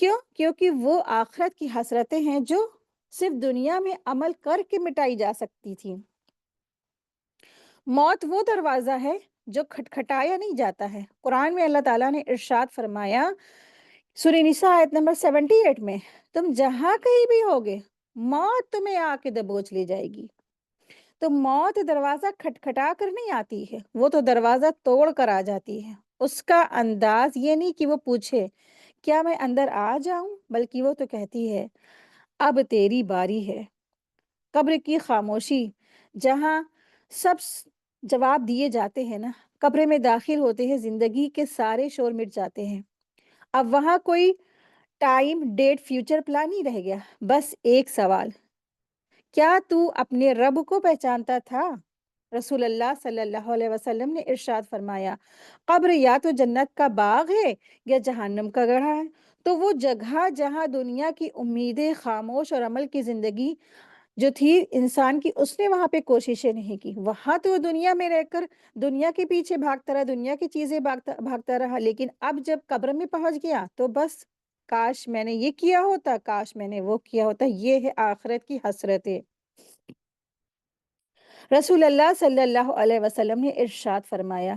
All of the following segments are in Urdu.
کیوں؟ کیونکہ وہ آخرت کی حسرتیں ہیں جو صرف دنیا میں عمل کر کے مٹائی جا سکتی تھی۔ موت وہ دروازہ ہے جو کھٹکھٹایا نہیں جاتا ہے۔ قرآن میں اللہ تعالیٰ نے ارشاد فرمایا سورہ نساء آیت نمبر 78 میں، تم جہاں کہیں بھی ہوگے موت تمہیں آ کے دبوچ لے جائے گی۔ تو موت دروازہ کھٹکھٹا کر نہیں آتی ہے، وہ تو دروازہ توڑ کر آ جاتی ہے۔ اس کا انداز یہ نہیں کہ وہ پوچھے کیا میں اندر آ جاؤں، بلکہ وہ تو کہتی ہے اب تیری باری ہے۔ قبر کی خاموشی جہاں سب جواب دیے جاتے ہیں نا، قبر میں داخل ہوتے ہیں زندگی کے سارے شور مٹ جاتے ہیں۔ اب وہاں کوئی ٹائم ڈیٹ فیوچر پلان نہیں رہ گیا، بس ایک سوال، کیا تو اپنے رب کو پہچانتا تھا؟ رسول اللہ صلی اللہ علیہ وسلم نے ارشاد فرمایا قبر یا تو جنت کا باغ ہے یا جہنم کا گڑھا ہے۔ تو وہ جگہ جہاں دنیا کی امیدیں خاموش اور عمل کی زندگی جو تھی انسان کی، اس نے وہاں پہ کوششیں نہیں کی۔ وہاں تو دنیا میں رہ کر دنیا کے پیچھے بھاگتا رہا، دنیا کی چیزیں بھاگتا رہا، لیکن اب جب قبر میں پہنچ گیا تو بس کاش میں نے یہ کیا ہوتا، کاش میں نے وہ کیا ہوتا۔ یہ ہے آخرت کی حسرتیں۔ رسول اللہ صلی اللہ علیہ وسلم نے ارشاد فرمایا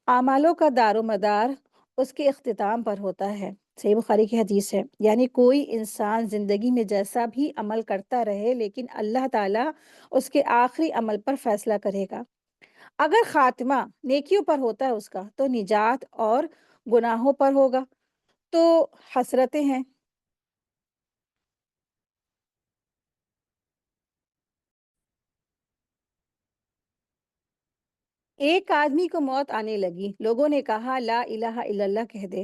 اعمالوں کا دار و مدار اس کے اختتام پر ہوتا ہے۔ صحیح بخاری کی حدیث ہے، یعنی کوئی انسان زندگی میں جیسا بھی عمل کرتا رہے لیکن اللہ تعالیٰ اس کے آخری عمل پر فیصلہ کرے گا۔ اگر خاتمہ نیکیوں پر ہوتا ہے اس کا تو نجات، اور گناہوں پر ہوگا تو حسرتیں ہیں۔ ایک آدمی کو موت آنے لگی، لوگوں نے کہا لا الہ الا اللہ کہہ دے،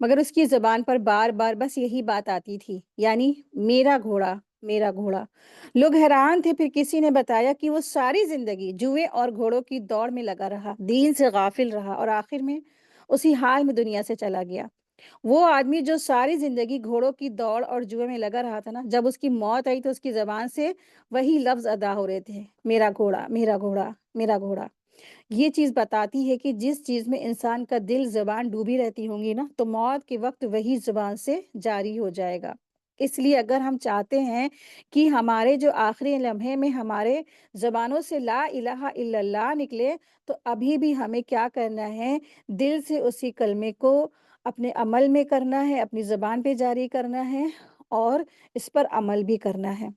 مگر اس کی زبان پر بار بار بس یہی بات آتی تھی، یعنی میرا گھوڑا میرا گھوڑا۔ لوگ حیران تھے، پھر کسی نے بتایا کہ وہ ساری زندگی جوئے اور گھوڑوں کی دوڑ میں لگا رہا، دین سے غافل رہا اور آخر میں اسی حال میں دنیا سے چلا گیا۔ وہ آدمی جو ساری زندگی گھوڑوں کی دوڑ اور جوئے میں لگا رہا تھا نا، جب اس کی موت آئی تو اس کی زبان سے وہی لفظ ادا ہو رہے تھے، میرا گھوڑا میرا گھوڑا میرا گھوڑا۔ یہ چیز بتاتی ہے کہ جس چیز میں انسان کا دل زبان ڈوبی رہتی ہوں گی نا، تو موت کے وقت وہی زبان سے جاری ہو جائے گا۔ اس لیے اگر ہم چاہتے ہیں کہ ہمارے جو آخری لمحے میں ہمارے زبانوں سے لا الہ الا اللہ نکلے، تو ابھی بھی ہمیں کیا کرنا ہے؟ دل سے اسی کلمے کو اپنے عمل میں کرنا ہے، اپنی زبان پہ جاری کرنا ہے اور اس پر عمل بھی کرنا ہے۔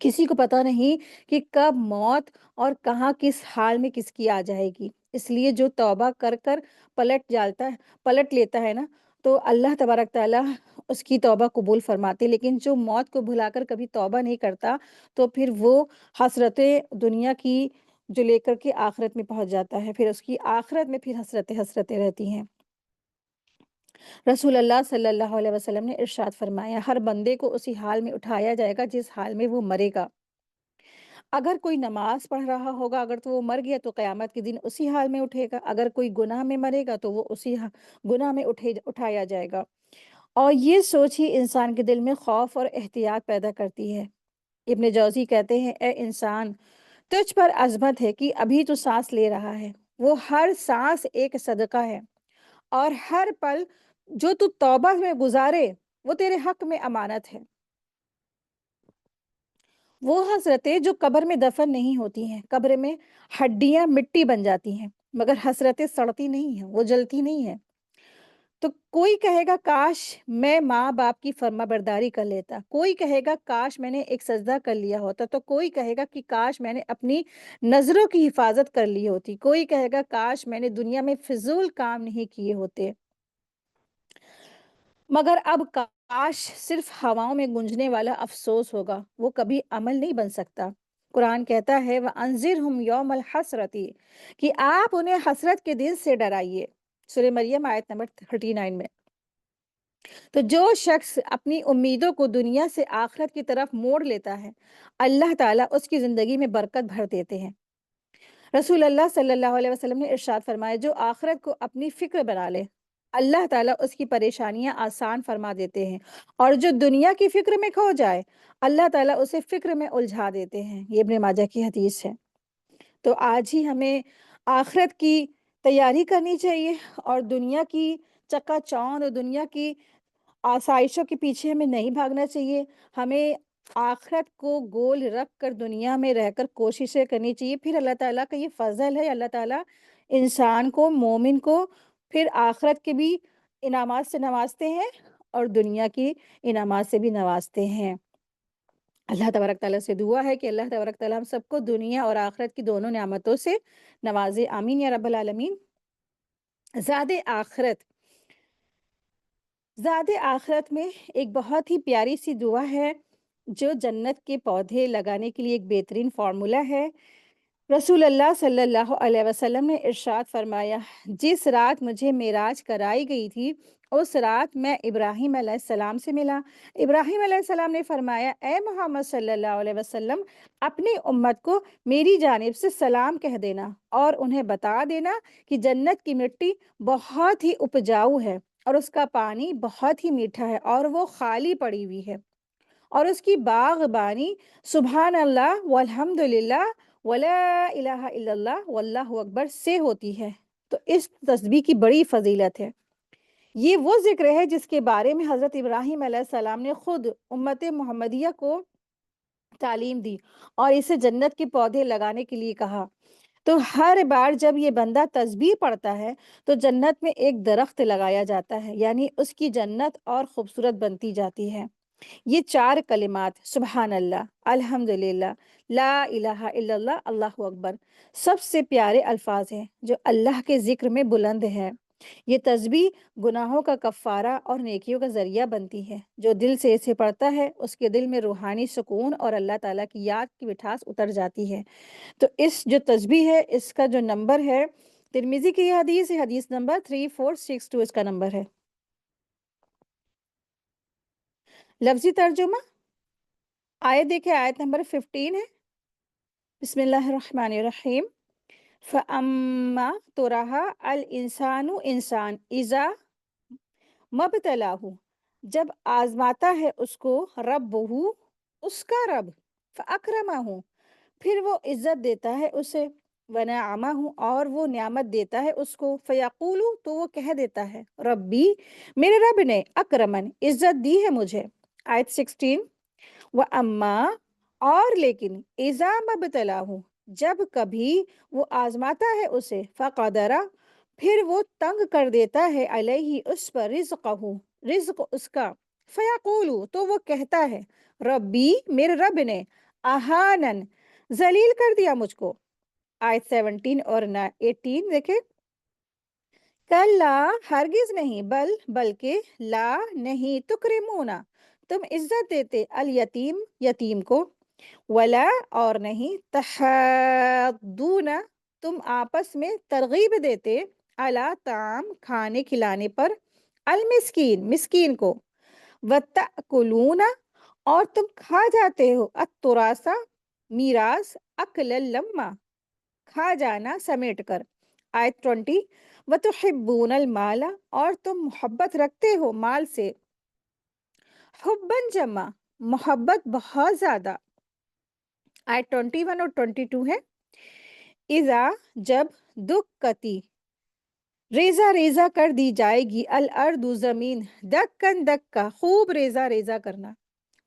کسی کو پتہ نہیں کہ کب موت اور کہاں کس حال میں کس کی آ جائے گی۔ اس لیے جو توبہ کر کر پلٹ لیتا ہے نا، تو اللہ تبارک تعالیٰ اس کی توبہ قبول فرماتے، لیکن جو موت کو بھلا کر کبھی توبہ نہیں کرتا تو پھر وہ حسرتیں دنیا کی جو لے کر کے آخرت میں پہنچ جاتا ہے، پھر اس کی آخرت میں پھر حسرتیں رہتی ہیں۔ رسول اللہ صلی اللہ علیہ وسلم نے ارشاد فرمایا ہر بندے کو اسی حال میں اٹھایا جائے گا جس حال میں وہ مرے گا۔ اگر کوئی نماز پڑھ رہا ہوگا، اگر تو وہ مر گیا تو قیامت کے دن اسی حال میں اٹھے گا۔ اگر کوئی گناہ میں مرے گا تو وہ اسی گناہ میں اٹھایا جائے گا۔ اور یہ سوچ ہی انسان کے دل میں خوف اور احتیاط پیدا کرتی ہے۔ ابن جوزی کہتے ہیں اے انسان، تجھ پر عظمت ہے کہ ابھی تو سانس لے رہا ہے، وہ ہر سانس ایک صدقہ ہے، اور ہر پل جو تو توبہ میں گزارے وہ تیرے حق میں امانت ہے۔ وہ حسرتیں جو قبر میں دفن نہیں ہوتی ہیں، قبر میں ہڈیاں مٹی بن جاتی ہیں، مگر حسرتیں سڑتی نہیں ہیں، وہ جلتی نہیں ہیں۔ تو کوئی کہے گا کاش میں ماں باپ کی فرما برداری کر لیتا، کوئی کہے گا کاش میں نے ایک سجدہ کر لیا ہوتا، تو کوئی کہے گا کہ کاش میں نے اپنی نظروں کی حفاظت کر لی ہوتی، کوئی کہے گا کاش میں نے دنیا میں فضول کام نہیں کیے ہوتے۔ مگر اب کاش صرف ہواؤں میں گونجنے والا افسوس ہوگا، وہ کبھی عمل نہیں بن سکتا۔ قرآن کہتا ہے وَأَنذِرْهُمْ يَوْمَ الْحَسْرَةِ کہ آپ انہیں حسرت کے دن سے ڈرائیے۔ سورہ مریم آیت نمبر 39 میں۔ تو جو شخص اپنی امیدوں کو دنیا سے آخرت کی طرف موڑ لیتا ہے، اللہ تعالیٰ اس کی زندگی میں برکت بھر دیتے ہیں۔ رسول اللہ صلی اللہ علیہ وسلم نے ارشاد فرمایا جو آخرت کو اپنی فکر بنا لے، اللہ تعالیٰ اس کی پریشانیاں آسان فرما دیتے ہیں، اور جو دنیا کی فکر میں کھو جائے اللہ تعالیٰ اسے فکر میں الجھا دیتے ہیں۔ یہ ابن ماجہ کی حدیث ہے۔ تو آج ہی ہمیں آخرت کی تیاری کرنی چاہیے، اور دنیا کی چکا چوند اور دنیا کی آسائشوں کے پیچھے ہمیں نہیں بھاگنا چاہیے، ہمیں آخرت کو گول رکھ کر دنیا میں رہ کر کوششیں کرنی چاہیے۔ پھر اللہ تعالیٰ کا یہ فضل ہے، اللہ تعالیٰ انسان کو، مومن کو پھر آخرت کے بھی انعامات سے نوازتے ہیں اور دنیا کی انعامات سے بھی نوازتے ہیں۔ اللہ تبارک تعالیٰ سے دعا ہے کہ اللہ تبارک تعالیٰ ہم سب کو دنیا اور آخرت کی دونوں نعمتوں سے نوازے، آمین یا رب العالمین۔ زاد آخرت، زاد آخرت میں ایک بہت ہی پیاری سی دعا ہے جو جنت کے پودے لگانے کے لیے ایک بہترین فارمولا ہے۔ رسول اللہ صلی اللہ علیہ وسلم نے ارشاد فرمایا، جس رات مجھے معراج کرائی گئی تھی اس رات میں ابراہیم علیہ السلام سے ملا۔ ابراہیم علیہ السلام نے فرمایا، اے محمد صلی اللہ علیہ وسلم، اپنی امت کو میری جانب سے سلام کہہ دینا اور انہیں بتا دینا کہ جنت کی مٹی بہت ہی اپجاؤ ہے اور اس کا پانی بہت ہی میٹھا ہے اور وہ خالی پڑی ہوئی ہے، اور اس کی باغبانی سبحان اللہ والحمد للہ ولا الہ الا اللہ واللہ اکبر سے ہوتی ہے۔ تو اس تسبیح کی بڑی فضیلت ہے۔ یہ وہ ذکر ہے جس کے بارے میں حضرت ابراہیم علیہ السلام نے خود امت محمدیہ کو تعلیم دی اور اسے جنت کے پودے لگانے کے لیے کہا۔ تو ہر بار جب یہ بندہ تسبیح پڑھتا ہے تو جنت میں ایک درخت لگایا جاتا ہے، یعنی اس کی جنت اور خوبصورت بنتی جاتی ہے۔ یہ 4 کلمات سبحان اللہ، الحمدللہ، لا الہ الا اللہ، اللہ اکبر سب سے پیارے الفاظ ہیں جو اللہ کے ذکر میں بلند ہے۔ یہ تسبیح گناہوں کا کفارہ اور نیکیوں کا ذریعہ بنتی ہے۔ جو دل سے اسے پڑھتا ہے اس کے دل میں روحانی سکون اور اللہ تعالیٰ کی یاد کی مٹھاس اتر جاتی ہے۔ تو اس جو تسبیح ہے اس کا جو نمبر ہے، ترمذی کی یہ حدیث ہے، حدیث نمبر 3462 اس کا نمبر ہے۔ لفظی ترجمہ آیت دیکھیں، آیت نمبر 15 ہے۔ بسم اللہ الرحمن الرحیم۔ فَأَمَّا تو رہا الْإِنسَانُ انسان اذا مبتلاہ جب آزماتا ہے اس کو، ربہ اس کا رب، فَأَكْرَمَهُ پھر وہ عزت دیتا ہے اسے، وَنَعَمَهُ اور وہ نعمت دیتا ہے اس کو، فَيَقُولُ تو وہ کہہ دیتا ہے، ربی میرے رب نے اکرمن عزت دی ہے مجھے۔ آیت 16، وَأَمَّا اور لیکن اذا مبتلاہ جب کبھی وہ آزماتا ہے اسے، فقدرہ پھر وہ تنگ کر دیتا ہے، علیہ اس پر، رزقہ رزق اس کا، فیقول تو وہ کہتا ہے، ربی میرے رب نے اہانن ذلیل کر دیا مجھ کو۔ آیت 17 اور 18 دیکھیں، کلا ہرگز نہیں، بلکہ لا نہیں، تکرمونا تم عزت دیتے، الیتیم یتیم کو، ولا اور نہیں، تحاضون تم آپس میں ترغیب دیتے، علی طعام کھانے کھلانے پر، المسکین مسکین کو، وتأکلون اور تم کھا جاتے ہو، التراث میراث، اکلا لما کھا جانا سمیٹ کر۔ آیت 20، وتحبون المال اور تم محبت رکھتے ہو مال سے، حباً جمع محبت بہت زیادہ۔ آیت 21 اور 22 ہے، اذا جب دکتی ریزہ ریزہ کر دی جائے گی، الارض زمین، دکن دکا خوب ریزہ ریزہ کرنا،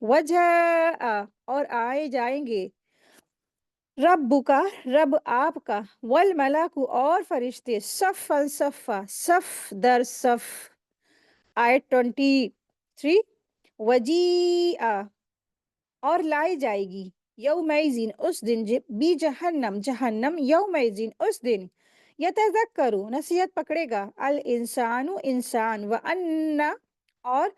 وجاء اور آئے جائیں گے، رب کا رب آپ کا، والملک اور فرشتے، صفا صفا صف در صف۔ آیت 23، وجیء اور لائی جائے گی، یومئذ اس دن، بی جہنم جہنم، یومئذ اس دن، یتذکر نصیحت پکڑے گا، الانسان انسان، وَأَنَّ اور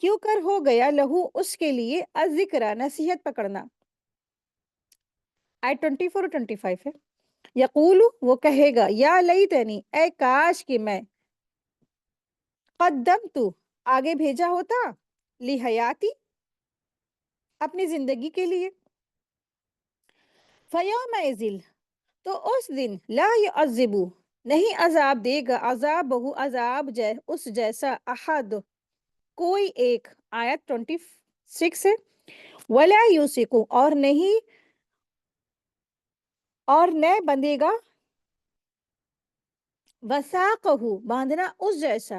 کیوں کر ہو گیا، لہو اس کے لیے، الذکر نصیحت پکڑنا۔ آیت 24 اور 25 ہے، یقول وہ کہے گا، یا لیتنی اے کاش کہ میں، قدمت آگے بھیجا ہوتا، لحیاتی اپنی زندگی کے لیے، فیومئذ تو اس دن، لا یعذب نہیں عذاب دے گا، عذاب بہو عذاب اس جیسا، احد کوئی ایک۔ آیت 26 ہے، ولا یوثق اور نہیں اور نہ بندھے گا، وثاقہ باندھنا اس جیسا،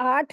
8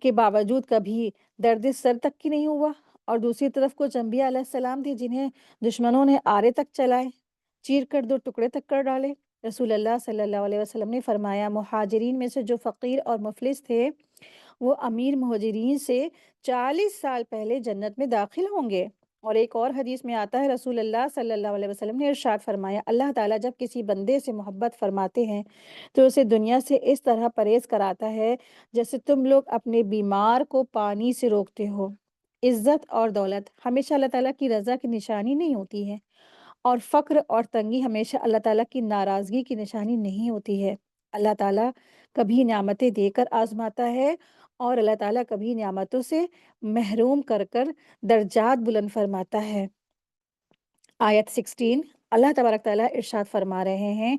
کے باوجود کبھی درد سر تک کی نہیں ہوا، اور دوسری طرف کچھ انبیاء علیہ السلام تھے جنہیں دشمنوں نے آرے تک چلائے، چیر کر دو ٹکڑے تک کر ڈالے۔ رسول اللہ صلی اللہ علیہ وسلم نے فرمایا، مہاجرین میں سے جو فقیر اور مفلس تھے وہ امیر مہاجرین سے 40 سال پہلے جنت میں داخل ہوں گے۔ اور ایک اور حدیث میں آتا ہے، رسول اللہ صلی اللہ علیہ وسلم نے ارشاد فرمایا، اللہ تعالیٰ جب کسی بندے سے محبت فرماتے ہیں تو اسے دنیا سے اس طرح پرہیز کراتا ہے جیسے تم لوگ اپنے بیمار کو پانی سے روکتے ہو۔ عزت اور دولت ہمیشہ اللہ تعالیٰ کی رضا کی نشانی نہیں ہوتی ہے، اور فقر اور تنگی ہمیشہ اللہ تعالیٰ کی ناراضگی کی نشانی نہیں ہوتی ہے۔ اللہ تعالیٰ کبھی نعمتیں دے کر آزماتا ہے، اور اللہ تعالیٰ کبھی نعمتوں سے محروم کر کر درجات بلند فرماتا ہے۔ آیت 16، اللہ تبارک تعالیٰ ارشاد فرما رہے ہیں،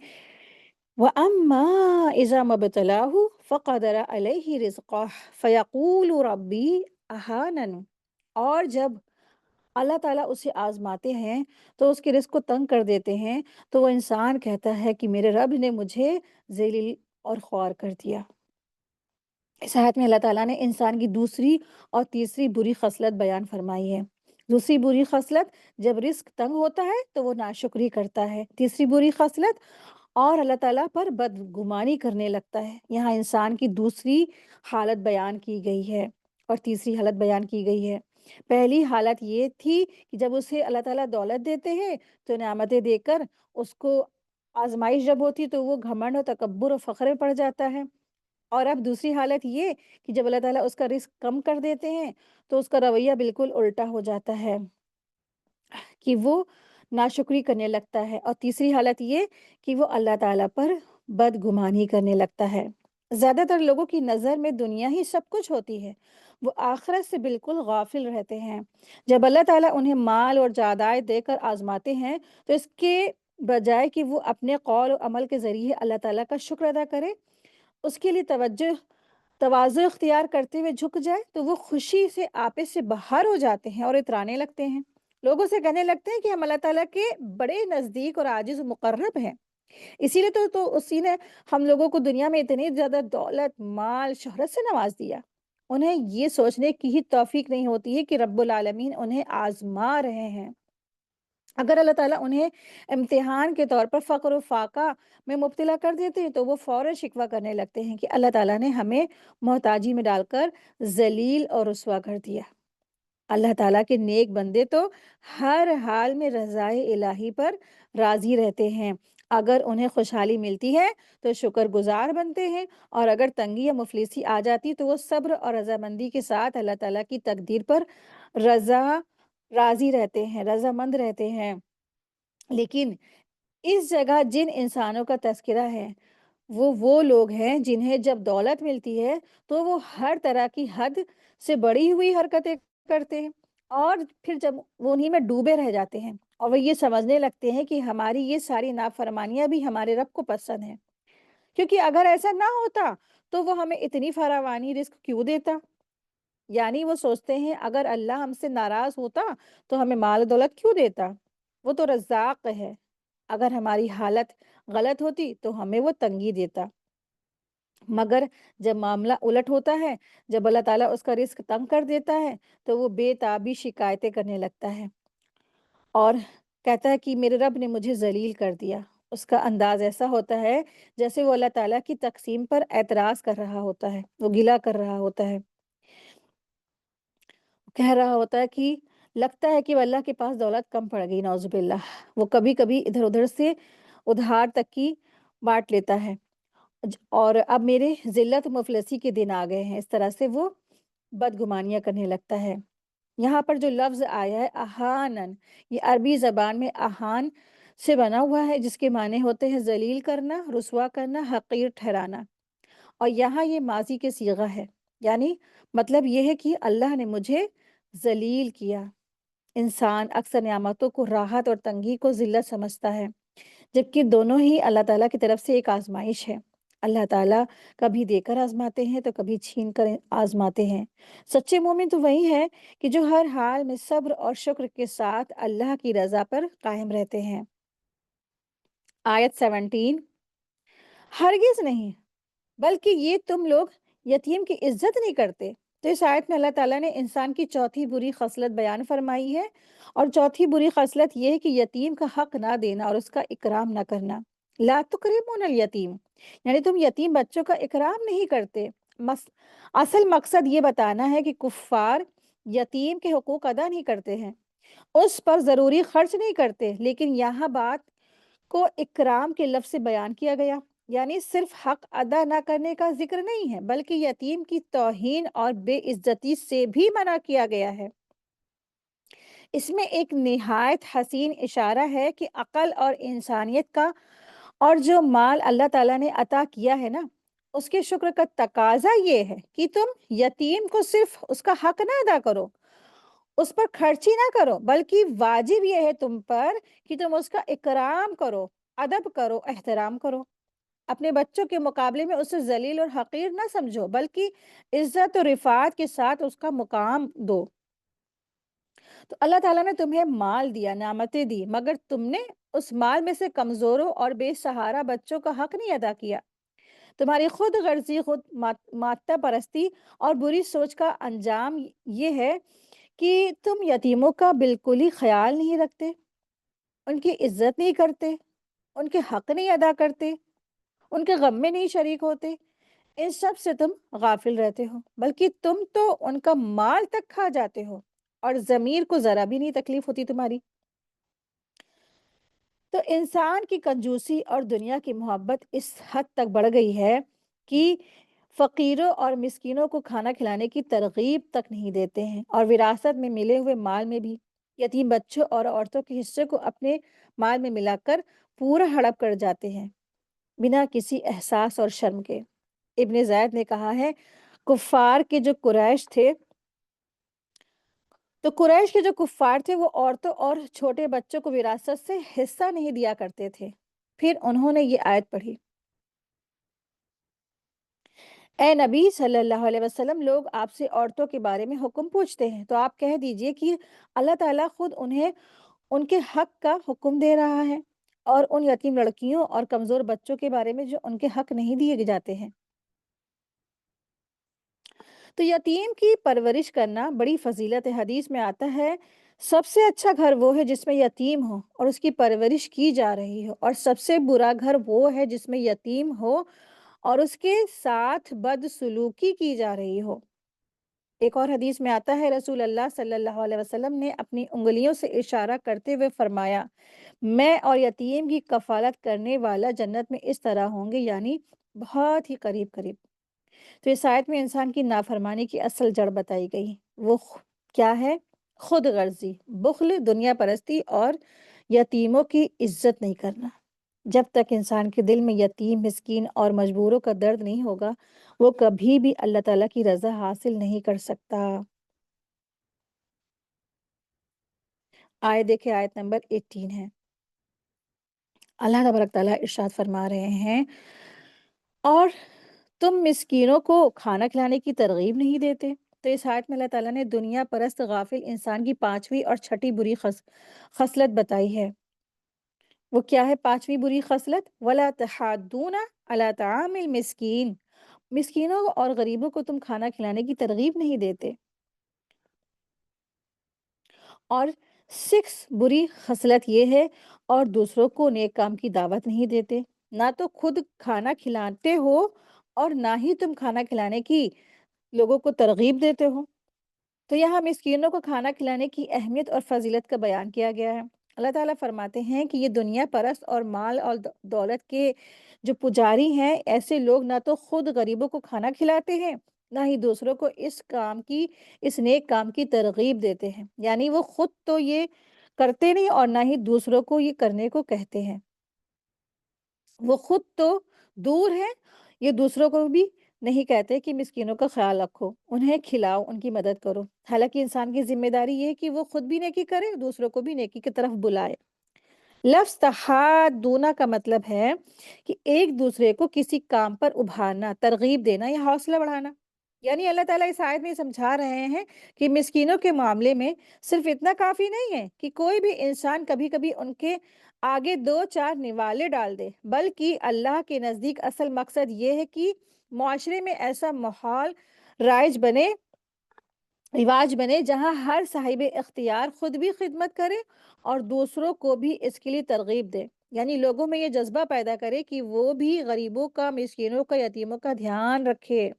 وَأَمَّا إِذَا مَا ابْتَلَاهُ فَقَدَرَ عَلَيْهِ رِزْقَهُ فَيَقُولُ رَبِّي أَهَانَنِ، اور جب اللہ تعالیٰ اسے آزماتے ہیں تو اس کے رزق کو تنگ کر دیتے ہیں، تو وہ انسان کہتا ہے کہ میرے رب نے مجھے ذلیل اور خوار کر دیا۔ اس آیت میں اللہ تعالیٰ نے انسان کی دوسری اور تیسری بری خصلت بیان فرمائی ہے۔ دوسری بری خصلت، جب رزق تنگ ہوتا ہے تو وہ ناشکری کرتا ہے۔ تیسری بری خصلت، اور اللہ تعالیٰ پر بدگمانی کرنے لگتا ہے۔ یہاں انسان کی دوسری حالت بیان کی گئی ہے اور تیسری حالت بیان کی گئی ہے۔ پہلی حالت یہ تھی کہ جب اسے اللہ تعالیٰ دولت دیتے ہیں تو نعمتیں دے کر اس کو آزمائش جب ہوتی تو وہ گھمنڈ و تکبر و فخر میں پڑ جاتا ہے۔ اور اب دوسری حالت یہ کہ جب اللہ تعالیٰ اس کا رزق کم کر دیتے ہیں تو اس کا رویہ بالکل الٹا ہو جاتا ہے کہ وہ ناشکری کرنے لگتا ہے۔ اور تیسری حالت یہ کہ وہ اللہ تعالیٰ پر بدگمانی کرنے لگتا ہے۔ زیادہ تر لوگوں کی نظر میں دنیا ہی سب کچھ ہوتی ہے، وہ آخرت سے بالکل غافل رہتے ہیں۔ جب اللہ تعالیٰ انہیں مال اور جائیداد دے کر آزماتے ہیں تو اس کے بجائے کہ وہ اپنے قول و عمل کے ذریعے اللہ تعالیٰ کا شکر ادا کرے، اس کے لیے تواضع اختیار کرتے ہوئے جھک جائے، تو وہ خوشی سے آپے سے باہر ہو جاتے ہیں اور اترانے لگتے ہیں۔ لوگوں سے کہنے لگتے ہیں کہ ہم اللہ تعالیٰ کے بڑے نزدیک اور عاجز و مقرب ہیں، اسی لیے تو اسی نے ہم لوگوں کو دنیا میں اتنی زیادہ دولت، مال، شہرت سے نواز دیا۔ انہیں یہ سوچنے کی ہی توفیق نہیں ہوتی ہے کہ رب العالمین انہیں آزما رہے ہیں۔ اگر اللہ تعالیٰ انہیں امتحان کے طور پر فقر و فاقہ میں مبتلا کر دیتے ہیں تو وہ فوراً شکوہ کرنے لگتے ہیں کہ اللہ تعالیٰ نے ہمیں محتاجی میں ڈال کر ذلیل اور رسوا کر دیا۔ اللہ تعالیٰ کے نیک بندے تو ہر حال میں رضائے الہی پر راضی رہتے ہیں۔ اگر انہیں خوشحالی ملتی ہے تو شکر گزار بنتے ہیں، اور اگر تنگی یا مفلسی آ جاتی تو وہ صبر اور رضامندی کے ساتھ اللہ تعالیٰ کی تقدیر پر رضا راضی رہتے ہیں، رضامند رہتے ہیں۔ لیکن اس جگہ جن انسانوں کا تذکرہ ہے وہ لوگ ہیں جنہیں جب دولت ملتی ہے تو وہ ہر طرح کی حد سے بڑی ہوئی حرکتیں کرتے ہیں، اور پھر جب وہ انہی میں ڈوبے رہ جاتے ہیں اور وہ یہ سمجھنے لگتے ہیں کہ ہماری یہ ساری نافرمانیاں بھی ہمارے رب کو پسند ہیں، کیونکہ اگر ایسا نہ ہوتا تو وہ ہمیں اتنی فراوانی رزق کیوں دیتا؟ یعنی وہ سوچتے ہیں اگر اللہ ہم سے ناراض ہوتا تو ہمیں مال و دولت کیوں دیتا؟ وہ تو رزاق ہے، اگر ہماری حالت غلط ہوتی تو ہمیں وہ تنگی دیتا۔ مگر جب معاملہ الٹ ہوتا ہے، جب اللہ تعالیٰ اس کا رزق تنگ کر دیتا ہے تو وہ بے تابی شکایتیں کرنے لگتا ہے اور کہتا ہے کہ میرے رب نے مجھے ذلیل کر دیا۔ اس کا انداز ایسا ہوتا ہے جیسے وہ اللہ تعالیٰ کی تقسیم پر اعتراض کر رہا ہوتا ہے، وہ گلہ کر رہا ہوتا ہے، کہہ رہا ہوتا ہے کہ لگتا ہے کہ اللہ کے پاس دولت کم پڑ گئی، نعوذ باللہ۔ وہ کبھی کبھی ادھر ادھر سے ادھار تک کی بانٹ لیتا ہے، اور اب میرے ذلت مفلسی کے دن آ گئے ہیں، اس طرح سے وہ بدگمانیاں کرنے لگتا ہے۔ یہاں پر جو لفظ آیا ہے احانن، یہ عربی زبان میں احان سے بنا ہوا ہے، جس کے معنی ہوتے ہیں ذلیل کرنا، رسوا کرنا، حقیر ٹھہرانا، اور یہاں یہ ماضی کے صیغہ ہے، یعنی مطلب یہ ہے کہ اللہ نے مجھے ذلیل کیا۔ انسان اکثر نعمتوں کو راحت اور تنگی کو ذلت سمجھتا ہے، جبکہ دونوں ہی اللہ تعالیٰ کی طرف سے ایک آزمائش ہے۔ اللہ تعالیٰ کبھی دے کر آزماتے ہیں تو کبھی چھین کر آزماتے ہیں۔ سچے مومن تو وہی ہے کہ جو ہر حال میں صبر اور شکر کے ساتھ اللہ کی رضا پر قائم رہتے ہیں۔ آیت 17، ہرگز نہیں، بلکہ یہ تم لوگ یتیم کی عزت نہیں کرتے، تو اس آیت میں اللہ تعالیٰ نے انسان کی چوتھی بری خصلت بیان فرمائی ہے، اور چوتھی بری خصلت یہ ہے کہ یتیم کا حق نہ دینا اور اس کا اکرام نہ کرنا۔ لا تکرمون الیتیم، یعنی تم یتیم بچوں کا اکرام نہیں کرتے۔ مس اصل مقصد یہ بتانا ہے کہ کفار یتیم کے حقوق ادا نہیں کرتے ہیں، اس پر ضروری خرچ نہیں کرتے، لیکن یہاں بات کو اکرام کے لفظ سے بیان کیا گیا، یعنی صرف حق ادا نہ کرنے کا ذکر نہیں ہے بلکہ یتیم کی توہین اور بے عزتی سے بھی منع کیا گیا ہے۔ اس میں ایک نہایت حسین اشارہ ہے کہ عقل اور انسانیت کا اور جو مال اللہ تعالیٰ نے عطا کیا ہے نا، اس کے شکر کا تقاضا یہ ہے کہ تم یتیم کو صرف اس کا حق نہ ادا کرو، اس پر خرچی نہ کرو، بلکہ واجب یہ ہے تم پر کہ تم اس کا اکرام کرو، ادب کرو، احترام کرو۔ اپنے بچوں کے مقابلے میں اسے ذلیل اور حقیر نہ سمجھو، بلکہ عزت و رفعت کے ساتھ اس کا مقام دو۔ تو اللہ تعالیٰ نے تمہیں مال دیا، نعمتیں دی، مگر تم نے اس مال میں سے کمزوروں اور بے سہارا بچوں کا حق نہیں ادا کیا۔ تمہاری خود غرضی، خود مادہ پرستی اور بری سوچ کا انجام یہ ہے کہ تم یتیموں کا بالکل ہی خیال نہیں رکھتے، ان کی عزت نہیں کرتے، ان کے حق نہیں ادا کرتے، ان کے غم میں نہیں شریک ہوتے۔ ان سب سے تم غافل رہتے ہو، بلکہ تم تو ان کا مال تک کھا جاتے ہو، اور ضمیر کو ذرا بھی نہیں تکلیف ہوتی تمہاری۔ تو انسان کی کنجوسی اور دنیا کی محبت اس حد تک بڑھ گئی ہے کہ فقیروں اور مسکینوں کو کھانا کھلانے کی ترغیب تک نہیں دیتے ہیں، اور وراثت میں ملے ہوئے مال میں بھی یتیم بچوں اور عورتوں کے حصے کو اپنے مال میں ملا کر پورا ہڑپ کر جاتے ہیں، بنا کسی احساس اور شرم کے۔ ابن زید نے کہا ہے، کفار کے جو قریش تھے تو قریش کے جو کفار تھے وہ عورتوں اور چھوٹے بچوں کو وراثت سے حصہ نہیں دیا کرتے تھے۔ پھر انہوں نے یہ آیت پڑھی، اے نبی صلی اللہ علیہ وسلم، لوگ آپ سے عورتوں کے بارے میں حکم پوچھتے ہیں تو آپ کہہ دیجئے کہ اللہ تعالیٰ خود انہیں ان کے حق کا حکم دے رہا ہے، اور ان یتیم لڑکیوں اور کمزور بچوں کے بارے میں جو ان کے حق نہیں دیے جاتے ہیں۔ تو یتیم کی پرورش کرنا بڑی فضیلت ہے۔ حدیث میں آتا ہے، سب سے اچھا گھر وہ ہے جس میں یتیم ہو اور اس کی پرورش کی جا رہی ہو، اور سب سے برا گھر وہ ہے جس میں یتیم ہو اور اس کے ساتھ بدسلوکی کی جا رہی ہو۔ ایک اور حدیث میں آتا ہے، رسول اللہ صلی اللہ علیہ وسلم نے اپنی انگلیوں سے اشارہ کرتے ہوئے فرمایا، میں اور یتیم کی کفالت کرنے والا جنت میں اس طرح ہوں گے، یعنی بہت ہی قریب قریب۔ تو اس آیت میں انسان کی نافرمانی کی اصل جڑ بتائی گئی، وہ کیا ہے؟ خود غرضی، بخل، دنیا پرستی اور یتیموں کی عزت نہیں کرنا۔ جب تک انسان کے دل میں یتیم، مسکین اور مجبوروں کا درد نہیں ہوگا، وہ کبھی بھی اللہ تعالیٰ کی رضا حاصل نہیں کر سکتا۔ دیکھیں آیت نمبر 18 ہے، اللہ تبارک تعالیٰ ارشاد فرما رہے ہیں، اور تم مسکینوں کو کھانا کھلانے کی ترغیب نہیں دیتے۔ تو اس آیت میں اللہ تعالیٰ نے دنیا پرست غافل انسان کی پانچویں اور چھٹی بری خصلت بتائی ہے۔ وہ کیا ہے پانچویں بری خصلت؟ وَلَا تَحَاضُّونَ عَلَىٰ طَعَامِ الْمِسْكِينِ، مسکینوں اور غریبوں کو تم کھانا کھلانے کی ترغیب نہیں دیتے۔ اور سکس بری خصلت یہ ہے، اور دوسروں کو نیک کام کی دعوت نہیں دیتے، نہ تو خود کھانا کھلاتے ہو اور نہ ہی تم کھانا کھلانے کی لوگوں کو ترغیب دیتے ہو۔ تو یہاں مسکینوں کو کھانا کھلانے کی اہمیت اور فضیلت کا بیان کیا گیا ہے۔ اللہ تعالیٰ فرماتے ہیں کہ یہ دنیا پرست اور مال اور دولت کے جو پجاری ہیں، ایسے لوگ نہ تو خود غریبوں کو کھانا کھلاتے ہیں، نہ ہی دوسروں کو اس نیک کام کی ترغیب دیتے ہیں، یعنی وہ خود تو یہ کرتے نہیں اور نہ ہی دوسروں کو یہ کرنے کو کہتے ہیں۔ وہ خود تو دور ہے، یہ دوسروں کو بھی نہیں کہتے کہ مسکینوں کا خیال رکھو، انہیں کھلاؤ، ان کی مدد کرو۔ حالانکہ انسان کی ذمہ داری یہ ہے کہ وہ خود بھی نیکی کرے، دوسروں کو بھی نیکی کی طرف بلائے۔ لفظ تحادونا کا مطلب ہے کہ ایک دوسرے کو کسی کام پر ابھارنا، ترغیب دینا یا حوصلہ بڑھانا۔ یعنی اللہ تعالیٰ اس آیت میں سمجھا رہے ہیں کہ مسکینوں کے معاملے میں صرف اتنا کافی نہیں ہے کہ کوئی بھی انسان کبھی کبھی ان کے آگے دو چار نوالے ڈال دے، بلکہ اللہ کے نزدیک اصل مقصد یہ ہے کہ معاشرے میں ایسا ماحول رائج بنے رواج بنے جہاں ہر صاحب اختیار خود بھی خدمت کرے اور دوسروں کو بھی اس کے لیے ترغیب دے، یعنی لوگوں میں یہ جذبہ پیدا کرے کہ وہ بھی غریبوں کا، مسکینوں کا، یتیموں کا دھیان رکھے۔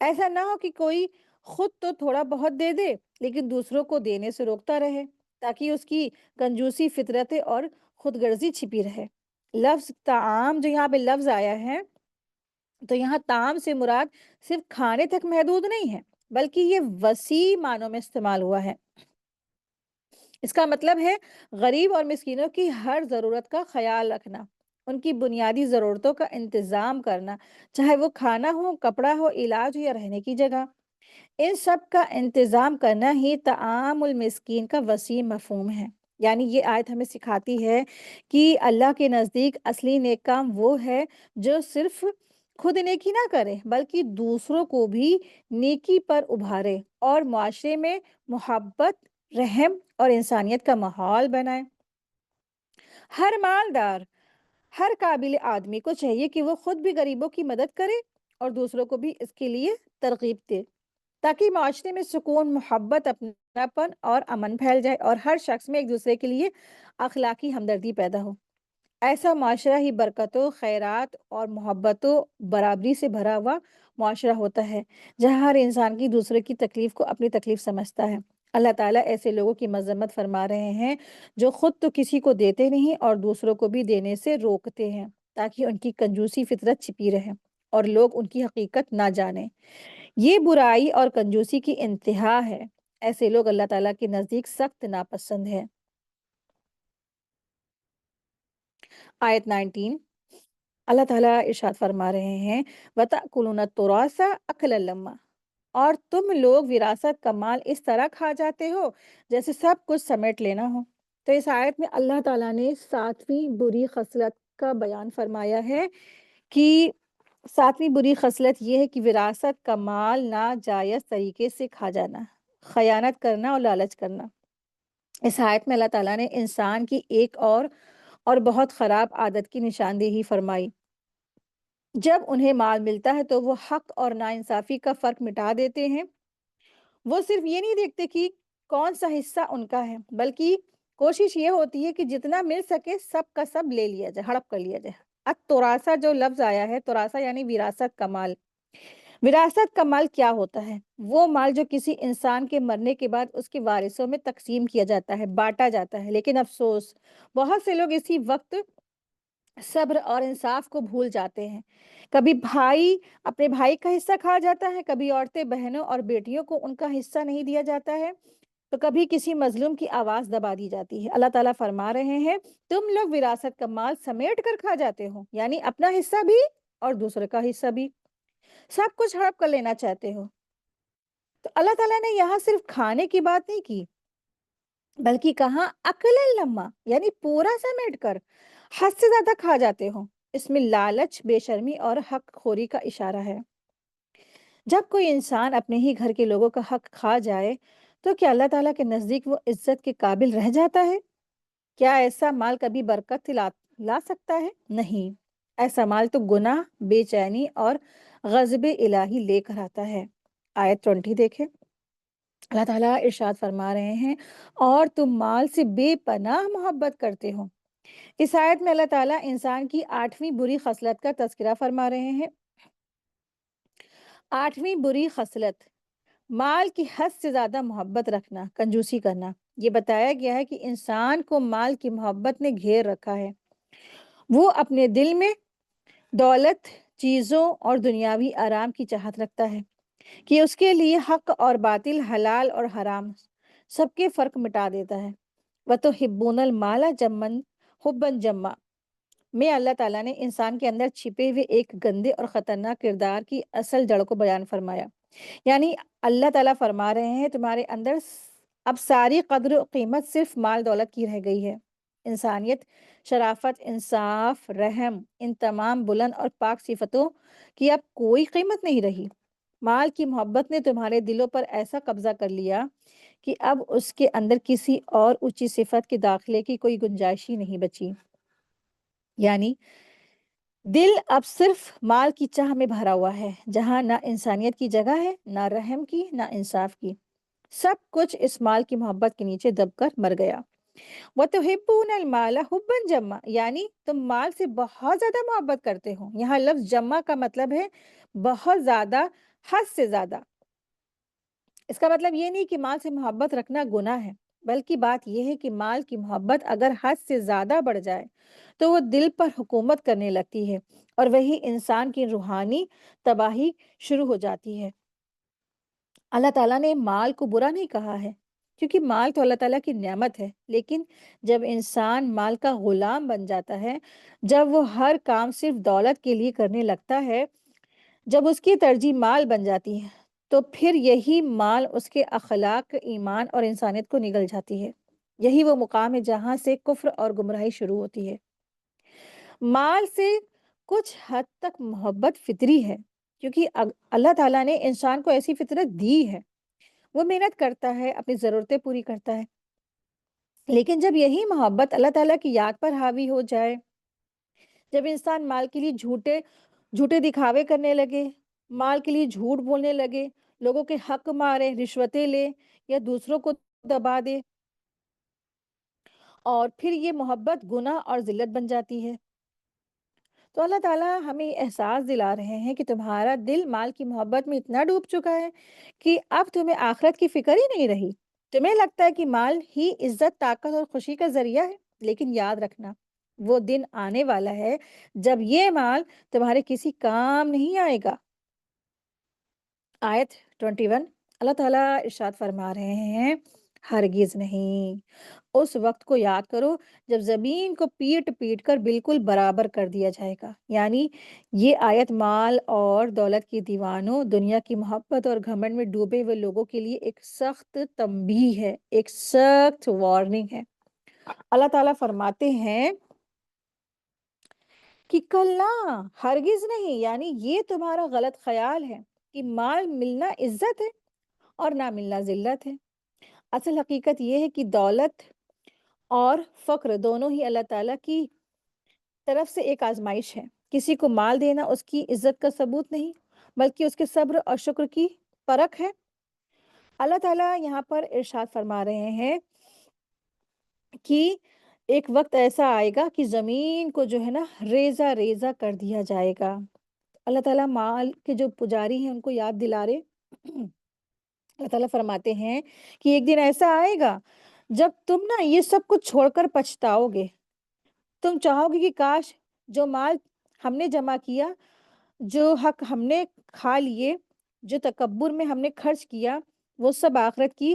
ایسا نہ ہو کہ کوئی خود تو تھوڑا بہت دے دے لیکن دوسروں کو دینے سے روکتا رہے، تاکہ اس کی کنجوسی فطرت اور خود غرضی چھپی رہے۔ لفظ طعام جو یہاں پہ لفظ آیا ہے، تو یہاں طعام سے مراد صرف کھانے تک محدود نہیں ہے، بلکہ یہ وسیع معنوں میں استعمال ہوا ہے۔ اس کا مطلب ہے غریب اور مسکینوں کی ہر ضرورت کا خیال رکھنا، ان کی بنیادی ضرورتوں کا انتظام کرنا، چاہے وہ کھانا ہو، کپڑا ہو، علاج ہو یا رہنے کی جگہ۔ ان سب کا انتظام کرنا ہی طعام المسکین کا وسیع مفہوم ہے۔ یعنی یہ آیت ہمیں سکھاتی ہے کہ اللہ کے نزدیک اصلی نیک کام وہ ہے جو صرف خود نیکی نہ کرے بلکہ دوسروں کو بھی نیکی پر ابھارے اور معاشرے میں محبت، رحم اور انسانیت کا ماحول بنائے۔ ہر مالدار، ہر قابل آدمی کو چاہیے کہ وہ خود بھی غریبوں کی مدد کرے اور دوسروں کو بھی اس کے لیے ترغیب دے، تاکہ معاشرے میں سکون، محبت، اپناپن اور امن پھیل جائے اور ہر شخص میں ایک دوسرے کے لیے اخلاقی ہمدردی پیدا ہو۔ ایسا معاشرہ ہی برکتوں، خیرات اور محبتوں، برابری سے بھرا ہوا معاشرہ ہوتا ہے، جہاں ہر انسان کی دوسرے کی تکلیف کو اپنی تکلیف سمجھتا ہے۔ اللہ تعالیٰ ایسے لوگوں کی مذمت فرما رہے ہیں جو خود تو کسی کو دیتے نہیں اور دوسروں کو بھی دینے سے روکتے ہیں، تاکہ ان کی کنجوسی فطرت چھپی رہے اور لوگ ان کی حقیقت نہ جانیں۔ یہ برائی اور کنجوسی کی انتہا ہے۔ ایسے لوگ اللہ تعالیٰ کے نزدیک سخت ناپسند ہے۔ آیت 19، اللہ تعالیٰ ارشاد فرما رہے ہیں وَتَأْكُلُونَ التُّرَاثَ أَكْلًا لَمًّا، اور تم لوگ وراثت کا مال اس طرح کھا جاتے ہو جیسے سب کچھ سمیٹ لینا ہو۔ تو اس آیت میں اللہ تعالیٰ نے ساتویں بری خصلت کا بیان فرمایا ہے کہ ساتویں بری خصلت یہ ہے کہ وراثت کا مال ناجائز طریقے سے کھا جانا، خیانت کرنا اور لالچ کرنا۔ اس آیت میں اللہ تعالیٰ نے انسان کی ایک اور بہت خراب عادت کی نشاندہی فرمائی۔ جب انہیں مال ملتا ہے تو وہ حق اور ناانصافی کا فرق مٹا دیتے ہیں۔ وہ صرف یہ نہیں دیکھتے کہ کون سا حصہ ان کا ہے، بلکہ کوشش یہ ہوتی ہے کہ جتنا مل سکے سب کا سب لے لیا جائے، ہڑپ کر لیا جائے۔ التراثہ جو لفظ آیا ہے، تراثہ یعنی وراثت کا مال۔ وراثت کا مال کیا ہوتا ہے؟ وہ مال جو کسی انسان کے مرنے کے بعد اس کے وارثوں میں تقسیم کیا جاتا ہے، بانٹا جاتا ہے، لیکن افسوس بہت سے لوگ اسی وقت صبر اور انصاف کو بھول جاتے ہیں۔ کبھی بھائی اپنے بھائی کا حصہ کھا جاتا ہے، کبھی عورتیں بہنوں اور بیٹیوں کو ان کا حصہ نہیں دیا جاتا ہے، تو کبھی کسی مظلوم کی آواز دبا دی جاتی ہے۔ اللہ تعالیٰ فرما رہے ہیں تم لوگ وراثت کا مال سمیٹ کر کھا جاتے ہو، یعنی اپنا حصہ بھی اور دوسرے کا حصہ بھی، سب کچھ ہڑپ کر لینا چاہتے ہو۔ تو اللہ تعالیٰ نے یہاں صرف کھانے کی بات نہیں کی، بلکہ کہاں عقل لما، یعنی پورا سمیٹ کر حد سے زیادہ کھا جاتے ہو۔ اس میں لالچ، بے شرمی اور حق خوری کا اشارہ ہے۔ جب کوئی انسان اپنے ہی گھر کے لوگوں کا حق کھا جائے تو کیا اللہ تعالیٰ کے نزدیک وہ عزت کے قابل رہ جاتا ہے؟ کیا ایسا مال کبھی برکت لا سکتا ہے؟ نہیں، ایسا مال تو گناہ، بے چینی اور غضب الہی لے کر آتا ہے۔ آیت 20 دیکھیں، اللہ تعالیٰ ارشاد فرما رہے ہیں اور تم مال سے بے پناہ محبت کرتے ہو۔ اس آیت میں اللہ تعالیٰ انسان کی 8ویں بری خصلت کا تذکرہ فرما رہے ہیں۔ 8ویں بری خصلت مال کی حد سے زیادہ محبت رکھنا، کنجوسی کرنا۔ یہ بتایا گیا ہے کہ انسان کو مال کی محبت نے گھیر رکھا ہے۔ وہ اپنے دل میں دولت، چیزوں اور دنیاوی آرام کی چاہت رکھتا ہے کہ اس کے لیے حق اور باطل، حلال اور حرام سب کے فرق مٹا دیتا ہے۔ وَتُحِبُّونَ الْمَالَ جَمًّا حُبًّا جَمًّا میں اللہ تعالیٰ نے انسان کے اندر چھپے ہوئے ایک گندے اور خطرناک کردار کی اصل جڑ کو بیان فرمایا۔ یعنی اللہ تعالیٰ فرما رہے ہیں تمہارے اندر اب ساری قدر و قیمت صرف مال دولت کی رہ گئی ہے۔ انسانیت، شرافت، انصاف، رحم، ان تمام بلند اور پاک صفتوں کی اب کوئی قیمت نہیں رہی۔ مال کی محبت نے تمہارے دلوں پر ایسا قبضہ کر لیا کہ اب اس کے اندر کسی اور اونچی صفت کے داخلے کی کوئی گنجائش ہی نہیں بچی۔ یعنی دل اب صرف مال کی چاہ میں بھرا ہوا ہے، جہاں نہ انسانیت کی جگہ ہے، نہ رحم کی، نہ انصاف کی۔ سب کچھ اس مال کی محبت کے نیچے دب کر مر گیا۔ وَتُحِبُّونَ الْمَالَ حُبًّا جَمًّا، یعنی تم مال سے بہت زیادہ محبت کرتے ہو۔ یہاں لفظ جمع کا مطلب ہے بہت زیادہ، حد سے زیادہ۔ اس کا مطلب یہ نہیں کہ مال سے محبت رکھنا گناہ ہے، بلکہ بات یہ ہے کہ مال کی محبت اگر حد سے زیادہ بڑھ جائے تو وہ دل پر حکومت کرنے لگتی ہے، اور وہی انسان کی روحانی تباہی شروع ہو جاتی ہے۔ اللہ تعالیٰ نے مال کو برا نہیں کہا ہے، کیونکہ مال تو اللہ تعالیٰ کی نعمت ہے، لیکن جب انسان مال کا غلام بن جاتا ہے، جب وہ ہر کام صرف دولت کے لیے کرنے لگتا ہے، جب اس کی ترجیح مال بن جاتی ہے، تو پھر یہی مال اس کے اخلاق، ایمان اور انسانیت کو نگل جاتی ہے۔ یہی وہ مقام ہے جہاں سے کفر اور گمراہی شروع ہوتی ہے۔ مال سے کچھ حد تک محبت فطری ہے، کیونکہ اللہ تعالیٰ نے انسان کو ایسی فطرت دی ہے، وہ محنت کرتا ہے، اپنی ضرورتیں پوری کرتا ہے۔ لیکن جب یہی محبت اللہ تعالیٰ کی یاد پر حاوی ہو جائے، جب انسان مال کے لیے جھوٹے دکھاوے کرنے لگے، مال کے لیے جھوٹ بولنے لگے، لوگوں کے حق مارے، رشوتیں لے یا دوسروں کو دبا دے، اور پھر یہ محبت گناہ اور ذلت بن جاتی ہے، تو اللہ تعالیٰ ہمیں احساس دلا رہے ہیں کہ تمہارا دل مال کی محبت میں اتنا ڈوب چکا ہے کہ اب تمہیں آخرت کی فکر ہی نہیں رہی۔ تمہیں لگتا ہے کہ مال ہی عزت، طاقت اور خوشی کا ذریعہ ہے، لیکن یاد رکھنا، وہ دن آنے والا ہے جب یہ مال تمہارے کسی کام نہیں آئے گا۔ آیت 21، اللہ تعالیٰ ارشاد فرما رہے ہیں، ہرگز نہیں۔ اس وقت کو یاد کرو جب زمین کو پیٹ پیٹ کر بالکل برابر کر دیا جائے گا۔ یعنی یہ آیت مال اور دولت کی دیوانوں، دنیا کی محبت اور گھمنڈ میں ڈوبے ہوئے لوگوں کے لیے ایک سخت تنبیہ ہے، ایک سخت وارننگ ہے۔ اللہ تعالیٰ فرماتے ہیں کہ کلا، ہرگز نہیں، یعنی یہ تمہارا غلط خیال ہے کہ مال ملنا عزت ہے اور نہ ملنا ذلت ہے۔ اصل حقیقت یہ ہے کہ دولت اور فقر دونوں ہی اللہ تعالیٰ کی طرف سے ایک آزمائش ہے۔ کسی کو مال دینا اس کی عزت کا ثبوت نہیں، بلکہ اس کے صبر اور شکر کی پرکھ ہے۔ اللہ تعالیٰ یہاں پر ارشاد فرما رہے ہیں کہ ایک وقت ایسا آئے گا کہ زمین کو جو ہے نا ریزہ ریزہ کر دیا جائے گا۔ اللہ تعالیٰ مال کے جو پجاری ہیں ان کو یاد دلا رہے، اللہ تعالیٰ فرماتے ہیں کہ ایک دن ایسا آئے گا جب تم نا یہ سب کچھ چھوڑ کر پچھتاؤ گے۔ تم چاہو گے کہ کاش جو مال ہم نے جمع کیا، جو حق ہم نے کھا لیے، جو تکبر میں ہم نے خرچ کیا، وہ سب آخرت کی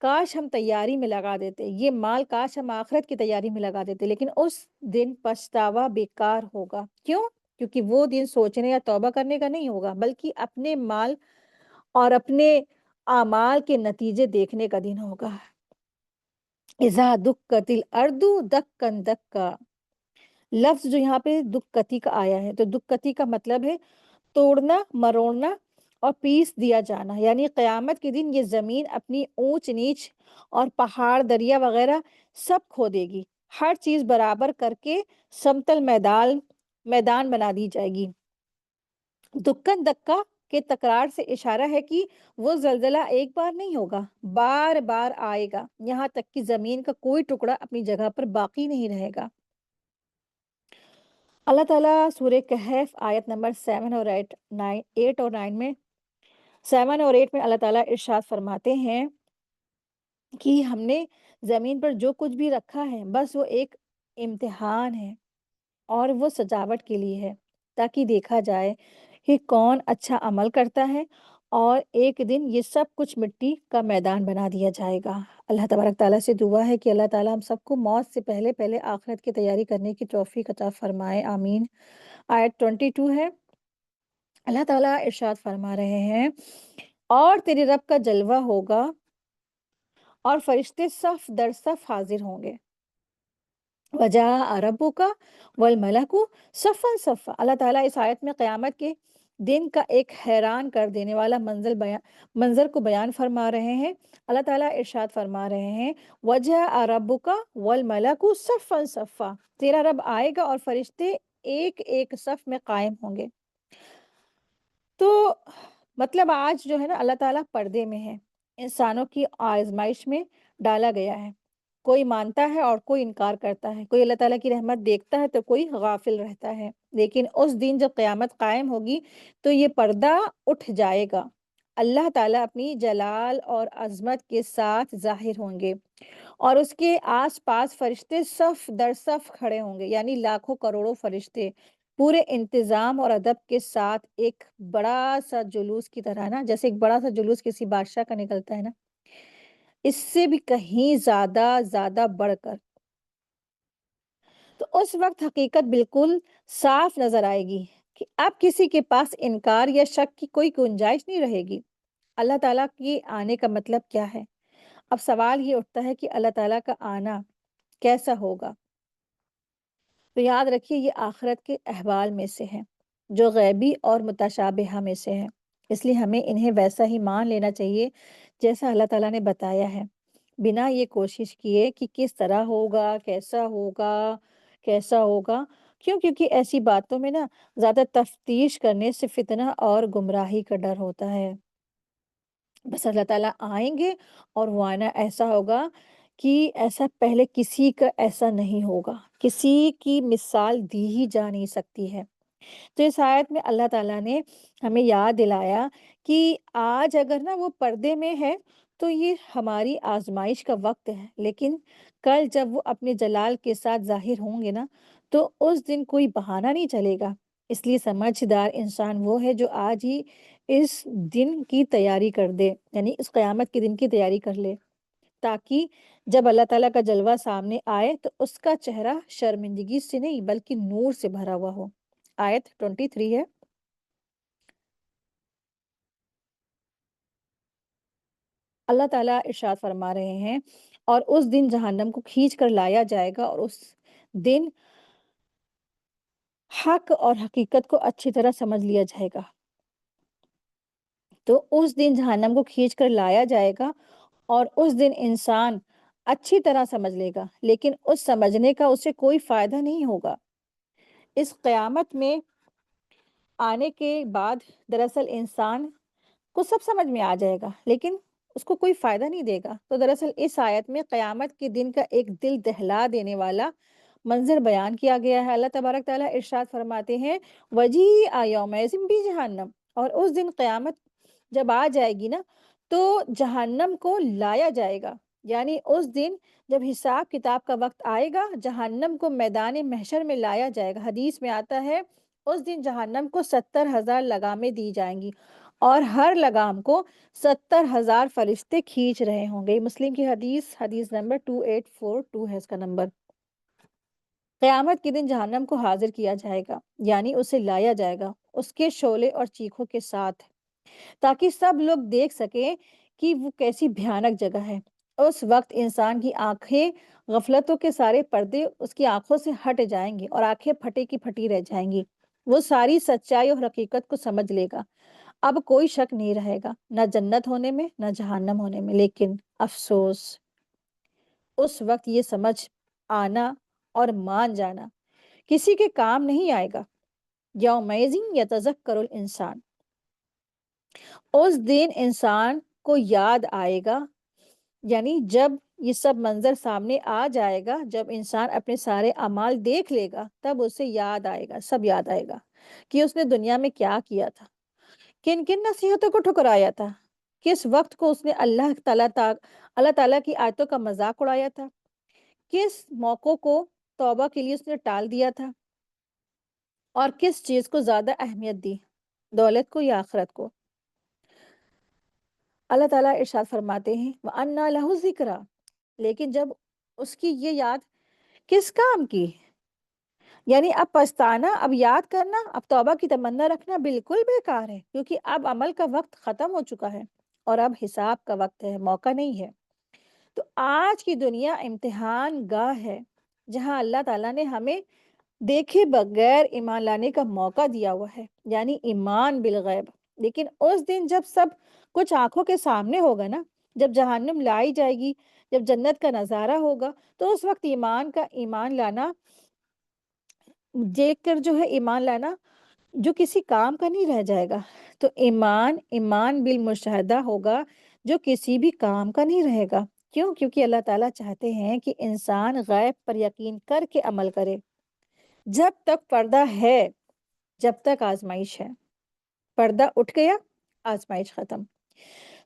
کاش ہم تیاری میں لگا دیتے، یہ مال کاش ہم آخرت کی تیاری میں لگا دیتے، لیکن اس دن پچھتاوا بیکار ہوگا۔ کیوں؟ کیونکہ وہ دن سوچنے یا توبہ کرنے کا نہیں ہوگا، بلکہ اپنے مال اور اپنے اعمال کے نتیجے دیکھنے کا دن ہوگا۔ اذا دکت الارض دکا دکا، لفظ جو یہاں پہ دکتی کا آیا ہے، تو دکتی کا مطلب ہے توڑنا، مروڑنا اور پیس دیا جانا، یعنی قیامت کے دن یہ زمین اپنی اونچ نیچ اور پہاڑ، دریا وغیرہ سب کھو دے گی، ہر چیز برابر کر کے سمتل میدان بنا دی جائے گی۔ دکن دکا کے تکرار سے اشارہ ہے کہ وہ زلزلہ ایک بار نہیں ہوگا، بار بار آئے گا، یہاں تک کہ زمین کا کوئی ٹکڑا اپنی جگہ پر باقی نہیں رہے گا۔ اللہ تعالیٰ سورہ کہف آیت نمبر 7 اور 8 اور 9 میں 7 اور 8 میں اللہ تعالیٰ ارشاد فرماتے ہیں کہ ہم نے زمین پر جو کچھ بھی رکھا ہے بس وہ ایک امتحان ہے، اور وہ سجاوٹ کے لیے ہے، تاکہ دیکھا جائے کہ کون اچھا عمل کرتا ہے، اور ایک دن یہ سب کچھ مٹی کا میدان بنا دیا جائے گا۔ اللہ تبارک تعالیٰ سے دعا ہے کہ اللہ تعالیٰ ہم سب کو موت سے پہلے پہلے آخرت کی تیاری کرنے کی توفیق عطا فرمائے، آمین۔ آیت 22 ہے، اللہ تعالیٰ ارشاد فرما رہے ہیں، اور تیرے رب کا جلوہ ہوگا اور فرشتے صف در صف حاضر ہوں گے۔ وَجَاءَ رَبُّكَ وَالْمَلَكُ صَفًّا صَفًّا، اللہ تعالیٰ اس آیت میں قیامت کے دن کا ایک حیران کر دینے والا منظر کو بیان فرما رہے ہیں۔ اللہ تعالیٰ ارشاد فرما رہے ہیں، وَجَاءَ رَبُّكَ وَالْمَلَكُ صَفًّا صَفًّا، تیرا رب آئے گا اور فرشتے ایک ایک صف میں قائم ہوں گے۔ تو مطلب آج جو ہے نا اللہ تعالیٰ پردے میں ہے، انسانوں کی آزمائش میں ڈالا گیا ہے۔ کوئی مانتا ہے اور کوئی انکار کرتا ہے، کوئی اللہ تعالیٰ کی رحمت دیکھتا ہے تو کوئی غافل رہتا ہے۔ لیکن اس دن جب قیامت قائم ہوگی تو یہ پردہ اٹھ جائے گا۔ اللہ تعالیٰ اپنی جلال اور عظمت کے ساتھ ظاہر ہوں گے اور اس کے آس پاس فرشتے صف در صف کھڑے ہوں گے، یعنی لاکھوں کروڑوں فرشتے پورے انتظام اور ادب کے ساتھ ایک بڑا سا جلوس کی طرح نا، جیسے ایک بڑا سا جلوس کسی بادشاہ کا نکلتا ہے نا، اس سے بھی کہیں زیادہ بڑھ کر۔ تو اس وقت حقیقت بالکل صاف نظر آئے گی کہ اب کسی کے پاس انکار یا شک کی کوئی گنجائش نہیں رہے گی۔ اللہ تعالیٰ کی آنے کا مطلب کیا ہے؟ اب سوال یہ اٹھتا ہے کہ اللہ تعالیٰ کا آنا کیسا ہوگا؟ تو یاد رکھیے یہ آخرت کے احوال میں سے ہے جو غیبی اور متشابہہ میں سے ہے، اس لیے ہمیں انہیں ویسا ہی مان لینا چاہیے جیسا اللہ تعالیٰ نے بتایا ہے، بنا یہ کوشش کیے کہ کس طرح ہوگا، کیسا ہوگا۔ کیونکہ ایسی باتوں میں نا زیادہ تفتیش کرنے سے فتنہ اور گمراہی کا ڈر ہوتا ہے۔ بس اللہ تعالیٰ آئیں گے اور وہ آنا ایسا ہوگا کہ ایسا پہلے کسی کا ایسا نہیں ہوگا، کسی کی مثال دی ہی جا نہیں سکتی ہے۔ تو اس آیت میں اللہ تعالیٰ نے ہمیں یاد دلایا کہ آج اگر نا وہ پردے میں ہے تو یہ ہماری آزمائش کا وقت ہے، لیکن کل جب وہ اپنے جلال کے ساتھ ظاہر ہوں گے نا تو اس دن کوئی بہانہ نہیں چلے گا۔ اس لیے سمجھدار انسان وہ ہے جو آج ہی اس دن کی تیاری کر دے، یعنی اس قیامت کے دن کی تیاری کر لے، تاکہ جب اللہ تعالیٰ کا جلوہ سامنے آئے تو اس کا چہرہ شرمندگی سے نہیں بلکہ نور سے بھرا ہوا ہو۔ آیت 23 ہے۔ اللہ تعالیٰ ارشاد فرما رہے ہیں، اور اس دن جہنم کو کھینچ کر لایا جائے گا، اور اس دن حق اور حقیقت کو اچھی طرح سمجھ لیا جائے گا۔ تو اس دن جہنم کو کھینچ کر لایا جائے گا اور اس دن انسان اچھی طرح سمجھ لے گا، لیکن اس سمجھنے کا اسے کوئی فائدہ نہیں ہوگا۔ اس قیامت میں آنے کے بعد دراصل انسان کو سب سمجھ میں آ جائے گا، لیکن اس کو کوئی فائدہ نہیں دے گا۔ تو دراصل اس آیت میں قیامت کے دن کا ایک دل دہلا دینے والا منظر بیان کیا گیا ہے۔ اللہ تبارک تعالیٰ ارشاد فرماتے ہیں وَجِیءَ یَوْمَئِذٍ بِجَہَنَّمَ، اور اس دن قیامت جب آ جائے گی نا تو جہنم کو لایا جائے گا، یعنی اس دن جب حساب کتاب کا وقت آئے گا جہنم کو میدان محشر میں لایا جائے گا۔ حدیث میں آتا ہے اس دن جہنم کو 70,000 لگامیں دی جائیں گی اور ہر لگام کو 70,000 فرشتے کھینچ رہے ہوں گے۔ مسلم کی حدیث نمبر 2842 ہے اس کا نمبر۔ قیامت کے دن جہنم کو حاضر کیا جائے گا، یعنی اسے لایا جائے گا اس کے شعلے اور چیخوں کے ساتھ، تاکہ سب لوگ دیکھ سکیں کہ وہ کیسی بھیانک جگہ ہے۔ اس وقت انسان کی آنکھیں غفلتوں کے سارے پردے اس کی آنکھوں سے ہٹ جائیں گے اور آنکھیں پھٹے کی پھٹی رہ جائیں گی۔ وہ ساری سچائی اور حقیقت کو سمجھ لے گا، اب کوئی شک نہیں رہے گا، نہ جنت ہونے میں نہ جہنم ہونے میں۔ لیکن افسوس، اس وقت یہ سمجھ آنا اور مان جانا کسی کے کام نہیں آئے گا۔ یومئذ یتذکر الانسان، اس دن انسان کو یاد آئے گا، یعنی جب یہ سب منظر سامنے آ جائے گا، جب انسان اپنے سارے اعمال دیکھ لے گا تب اسے یاد آئے گا، سب یاد آئے گا کہ اس نے دنیا میں کیا کیا تھا، کن کن نصیحتوں کو ٹھکرایا تھا، کس وقت کو اس نے اللہ تعالیٰ کی آیتوں کا مذاق اڑایا تھا، کس موقع کو توبہ کے لیے اس نے ٹال دیا تھا، اور کس چیز کو زیادہ اہمیت دی، دولت کو یا آخرت کو۔ اللہ تعالیٰ ارشاد فرماتے ہیں وَأَنَّا لَهُ الذِّكْرَىٰ، لیکن جب اس کی یہ یاد کس کام کی، یعنی اب پچھتانا، اب یاد کرنا، اب توبہ کی تمنا رکھنا بالکل بیکار ہے، کیونکہ اب عمل کا وقت ختم ہو چکا ہے اور اب حساب کا وقت ہے، موقع نہیں ہے۔ تو آج کی دنیا امتحان گاہ ہے جہاں اللہ تعالیٰ نے ہمیں دیکھے بغیر ایمان لانے کا موقع دیا ہوا ہے، یعنی ایمان بالغیب۔ لیکن اس دن جب سب کچھ آنکھوں کے سامنے ہوگا نا، جب جہنم لائی جائے گی، جب جنت کا نظارہ ہوگا، تو اس وقت ایمان لانا دیکھ کر جو ہے ایمان لانا جو کسی کام کا نہیں رہ جائے گا۔ تو ایمان بالمشاہدہ ہوگا جو کسی بھی کام کا نہیں رہے گا۔ کیوں؟ کیونکہ اللہ تعالیٰ چاہتے ہیں کہ انسان غیب پر یقین کر کے عمل کرے۔ جب تک پردہ ہے، جب تک آزمائش ہے، پردہ اٹھ گیا، آزمائش ختم۔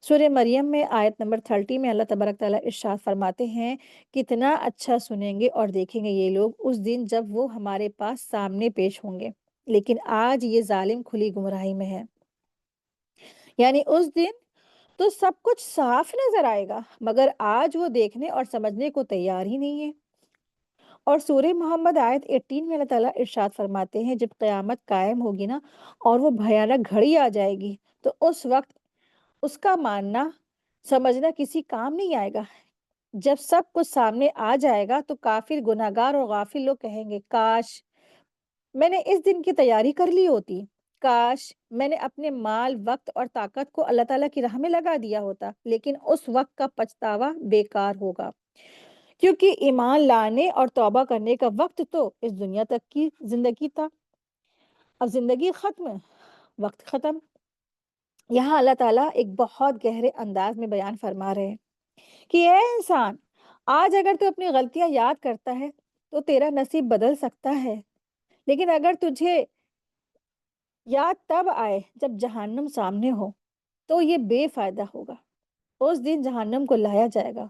سورہ مریم میں آیت نمبر 30 میں اللہ تبارک تعالیٰ ارشاد فرماتے ہیں، کتنا اچھا سنیں گے اور دیکھیں گے یہ لوگ اس دن جب وہ ہمارے پاس سامنے پیش ہوں گے، لیکن آج یہ ظالم کھلی گمراہی میں ہے۔ یعنی اس دن تو سب کچھ صاف نظر آئے گا، مگر آج وہ دیکھنے اور سمجھنے کو تیار ہی نہیں ہے۔ اور سورہ محمد آیت 18 میں اللہ تعالیٰ ارشاد فرماتے ہیں، جب قیامت قائم ہوگی نا اور وہ بھیانک گھڑی آ جائے گی، تو اس وقت اس کا ماننا سمجھنا کسی کام نہیں آئے گا۔ جب سب کچھ سامنے آ جائے گا تو کافر، گناہگار اور غافل لوگ کہیں گے، کاش میں نے اس دن کی تیاری کر لی ہوتی، کاش میں نے اپنے مال، وقت اور طاقت کو اللہ تعالیٰ کی راہ میں لگا دیا ہوتا۔ لیکن اس وقت کا پچھتاوا بیکار ہوگا، کیونکہ ایمان لانے اور توبہ کرنے کا وقت تو اس دنیا تک کی زندگی تھا۔ اب زندگی ختم، وقت ختم۔ یہاں اللہ تعالیٰ ایک بہت گہرے انداز میں بیان فرما رہے ہیں کہ اے انسان، آج اگر تو اپنی غلطیاں یاد کرتا ہے تو تیرا نصیب بدل سکتا ہے، لیکن اگر تجھے یاد تب آئے جب جہنم سامنے ہو تو یہ بے فائدہ ہوگا۔ اس دن جہنم کو لایا جائے گا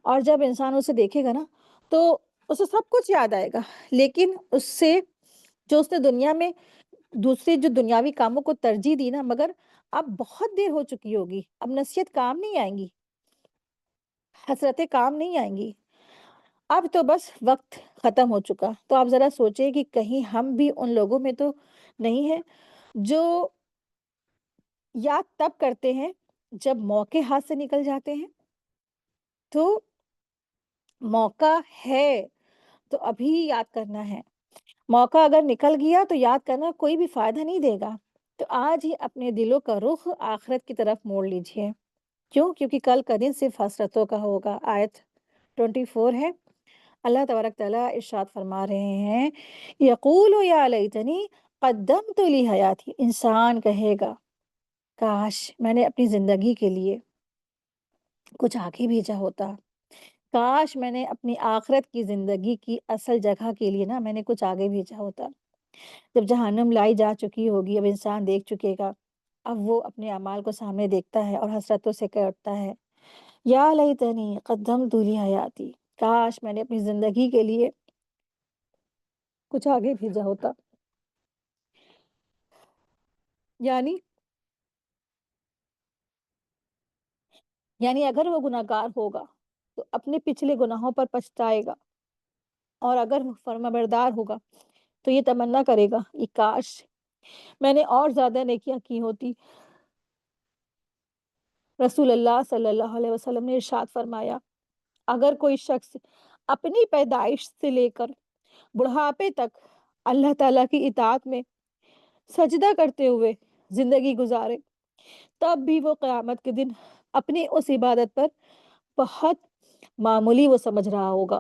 اور جب انسان اسے دیکھے گا نا تو اسے سب کچھ یاد آئے گا، لیکن اس سے جو اس نے دنیا میں دوسرے جو دنیاوی کاموں کو ترجیح دی نا، مگر اب بہت دیر ہو چکی ہوگی، اب نصیحت کام نہیں آئیں گی، حسرتیں کام نہیں آئیں گی، اب تو بس وقت ختم ہو چکا۔ تو آپ ذرا سوچیں کہ کہیں ہم بھی ان لوگوں میں تو نہیں ہیں جو یاد تب کرتے ہیں جب موقع ہاتھ سے نکل جاتے ہیں۔ تو موقع ہے تو ابھی یاد کرنا ہے، موقع اگر نکل گیا تو یاد کرنا کوئی بھی فائدہ نہیں دے گا۔ تو آج ہی اپنے دلوں کا رخ آخرت کی طرف موڑ لیجئے۔ کیوں؟ کیونکہ کل کا دن صرف حسرتوں کا ہوگا۔ آیت 24 ہے، اللہ تبارک تعالیٰ ارشاد فرما رہے ہیں، یقول یا لیتنی قدمت لی حیاتی، انسان کہے گا کاش میں نے اپنی زندگی کے لیے کچھ آگے بھیجا ہوتا، کاش میں نے اپنی آخرت کی زندگی کی اصل جگہ کے لیے نا میں نے کچھ آگے بھیجا ہوتا۔ جب جہنم لائی جا چکی ہوگی، اب انسان دیکھ چکے گا، اب وہ اپنے اعمال کو سامنے دیکھتا ہے اور حسرتوں سے کہتا ہے، یا لیتنی قدمت لی حیاتی، کاش میں نے اپنی زندگی کے لیے کچھ آگے بھیجا ہوتا۔ یعنی اگر وہ گناہگار ہوگا تو اپنے پچھلے گناہوں پر پچھتائے گا، اور اگر وہ فرمانبردار ہوگا تو یہ تمنا کرے گا کہ کاش میں نے اور زیادہ نیکیاں کی ہوتی۔ رسول اللہ صلی اللہ علیہ وسلم نے ارشاد فرمایا، اگر کوئی شخص اپنی پیدائش سے لے کر بڑھاپے تک اللہ تعالیٰ کی اطاعت میں سجدہ کرتے ہوئے زندگی گزارے، تب بھی وہ قیامت کے دن اپنی اس عبادت پر بہت معمولی وہ سمجھ رہا ہوگا،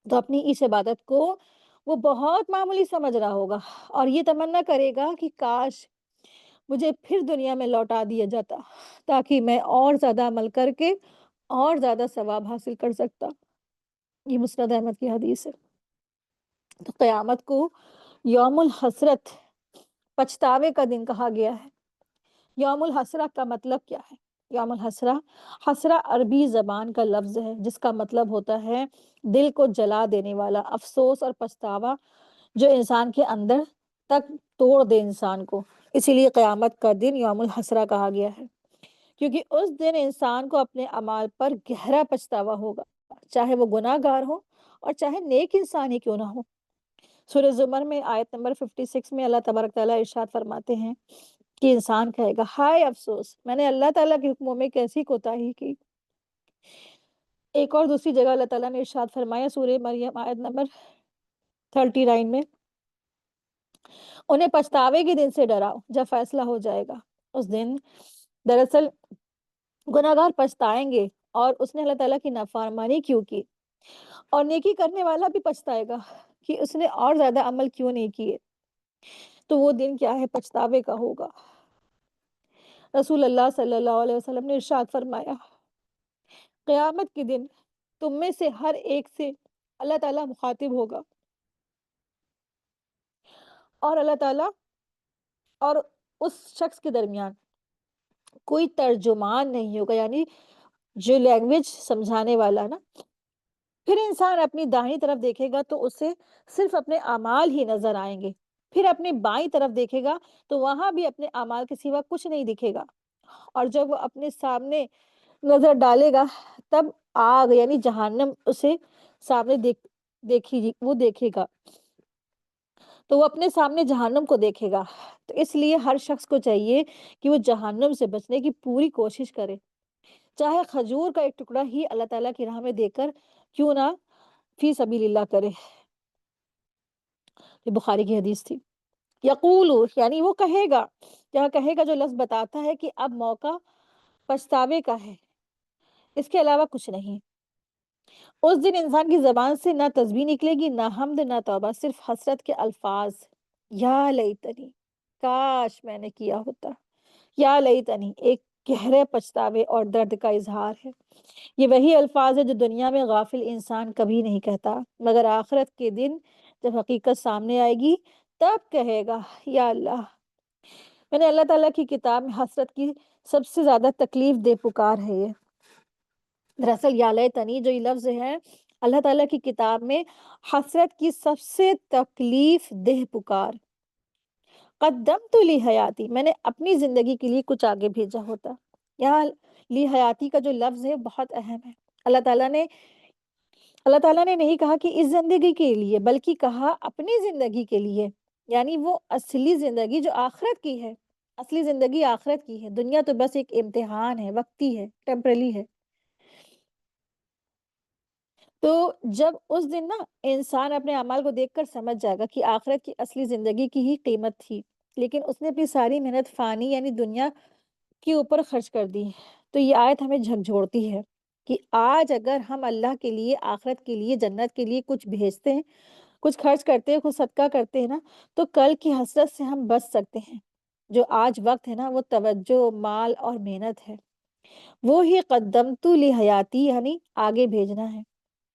تو اپنی اس عبادت کو وہ بہت معمولی سمجھ رہا ہوگا اور یہ تمنا کرے گا کہ کاش مجھے پھر دنیا میں لوٹا دیا جاتا تاکہ میں اور زیادہ عمل کر کے اور زیادہ ثواب حاصل کر سکتا۔ یہ مسند احمد کی حدیث ہے۔ تو قیامت کو یوم الحسرت، پچھتاوے کا دن کہا گیا ہے۔ یوم الحسرہ کا مطلب کیا ہے؟ یوم الحسرہ، حسرہ عربی زبان کا لفظ ہے جس کا مطلب ہوتا ہے دل کو جلا دینے والا افسوس اور پچھتاوا جو انسان کے اندر تک توڑ دے انسان کو۔ اسی لیے قیامت کا دن یوم الحسرہ کہا گیا ہے، کیونکہ اس دن انسان کو اپنے اعمال پر گہرا پچھتاوا ہوگا، چاہے وہ گناہ گار ہو اور چاہے نیک انسان ہی کیوں نہ ہو۔ سورہ زمر میں آیت نمبر 56 میں اللہ تبارک تعالیٰ ارشاد فرماتے ہیں کہ انسان کہے گا، ہائے افسوس، میں نے اللہ تعالیٰ کے حکموں میں کیسی کوتاہی کی۔ ایک اور دوسری جگہ اللہ تعالیٰ نے ارشاد فرمایا سورہ مریم آیت نمبر 39 میں، انہیں پچھتاوے کے دن سے ڈراؤ جب فیصلہ ہو جائے گا۔ اس دن دراصل گناہگار پچھتائیں گے اور اس نے اللہ تعالیٰ کی نافرمانی کیوں کی، اور نیکی کرنے والا بھی پچھتائے گا کہ اس نے اور زیادہ عمل کیوں نہیں کیے، تو وہ دن کیا ہے؟ پچھتاوے کا ہوگا۔ رسول اللہ صلی اللہ علیہ وسلم نے ارشاد فرمایا، قیامت کے دن تم میں سے ہر ایک سے اللہ تعالیٰ مخاطب ہوگا، اور اللہ تعالیٰ اور اس شخص کے درمیان کوئی ترجمان نہیں ہوگا، یعنی جو لینگویج سمجھانے والا نا۔ پھر انسان اپنی داہنی طرف دیکھے گا تو اسے صرف اپنے اعمال ہی نظر آئیں گے، پھر اپنی بائیں طرف دیکھے گا تو وہاں بھی اپنے اعمال کے سوا کچھ نہیں دکھے گا، اور جب وہ اپنے سامنے نظر ڈالے گا تب آگ یعنی جہنم اسے سامنے دیکھے گا، تو وہ اپنے سامنے جہنم کو دیکھے گا۔ تو اس لیے ہر شخص کو چاہیے کہ وہ جہنم سے بچنے کی پوری کوشش کرے، چاہے کھجور کا ایک ٹکڑا ہی اللہ تعالیٰ کی راہ میں دے کر کیوں نہ فی سبیل اللہ کرے۔ یہ بخاری کی حدیث تھی۔ یقول یعنی وہ کہے گا، کیا کہے گا؟ جو لفظ بتاتا ہے کہ اب موقع پچھتاوے کا ہے، اس کے علاوہ کچھ نہیں۔ اس دن انسان کی زبان سے نہ تسبیح نکلے گی، نہ حمد، نہ توبہ، صرف حسرت کے الفاظ۔ یا لیتنی، کاش میں نے کیا ہوتا۔ یا لیتنی ایک گہرے پچھتاوے اور درد کا اظہار ہے۔ یہ وہی الفاظ ہے جو دنیا میں غافل انسان کبھی نہیں کہتا، مگر آخرت کے دن جب حقیقت سامنے آئے گی تب کہے گا، یا اللہ۔ میں نے اللہ تعالیٰ کی کتاب میں حسرت کی سب سے زیادہ تکلیف دہ پکار ہے یہ۔ دراصل یا لیتنی جو یہ لفظ ہے، اللہ تعالیٰ کی کتاب میں حسرت کی سب سے تکلیف دہ پکار۔ قدمت لی حیاتی، میں نے اپنی زندگی کے لیے کچھ آگے بھیجا ہوتا۔ یہاں لی حیاتی کا جو لفظ ہے بہت اہم ہے۔ اللہ تعالیٰ نے نہیں کہا کہ اس زندگی کے لیے، بلکہ کہا اپنی زندگی کے لیے، یعنی وہ اصلی زندگی جو آخرت کی ہے۔ اصلی زندگی آخرت کی ہے، دنیا تو بس ایک امتحان ہے، وقتی ہے، ٹیمپرلی ہے۔ تو جب اس دن نا انسان اپنے اعمال کو دیکھ کر سمجھ جائے گا کہ آخرت کی اصلی زندگی کی ہی قیمت تھی، لیکن اس نے اپنی ساری محنت فانی یعنی دنیا کے اوپر خرچ کر دی۔ تو یہ آیت ہمیں جھکجھوڑتی ہے کہ آج اگر ہم اللہ کے لیے، آخرت کے لیے، جنت کے لیے کچھ بھیجتے ہیں، کچھ خرچ کرتے ہیں، کچھ صدقہ کرتے ہیں نا، تو کل کی حسرت سے ہم بچ سکتے ہیں۔ جو آج وقت ہے نا وہ توجہ، مال اور محنت ہے، وہ ہی قدمت لی حیاتی یعنی آگے بھیجنا ہے۔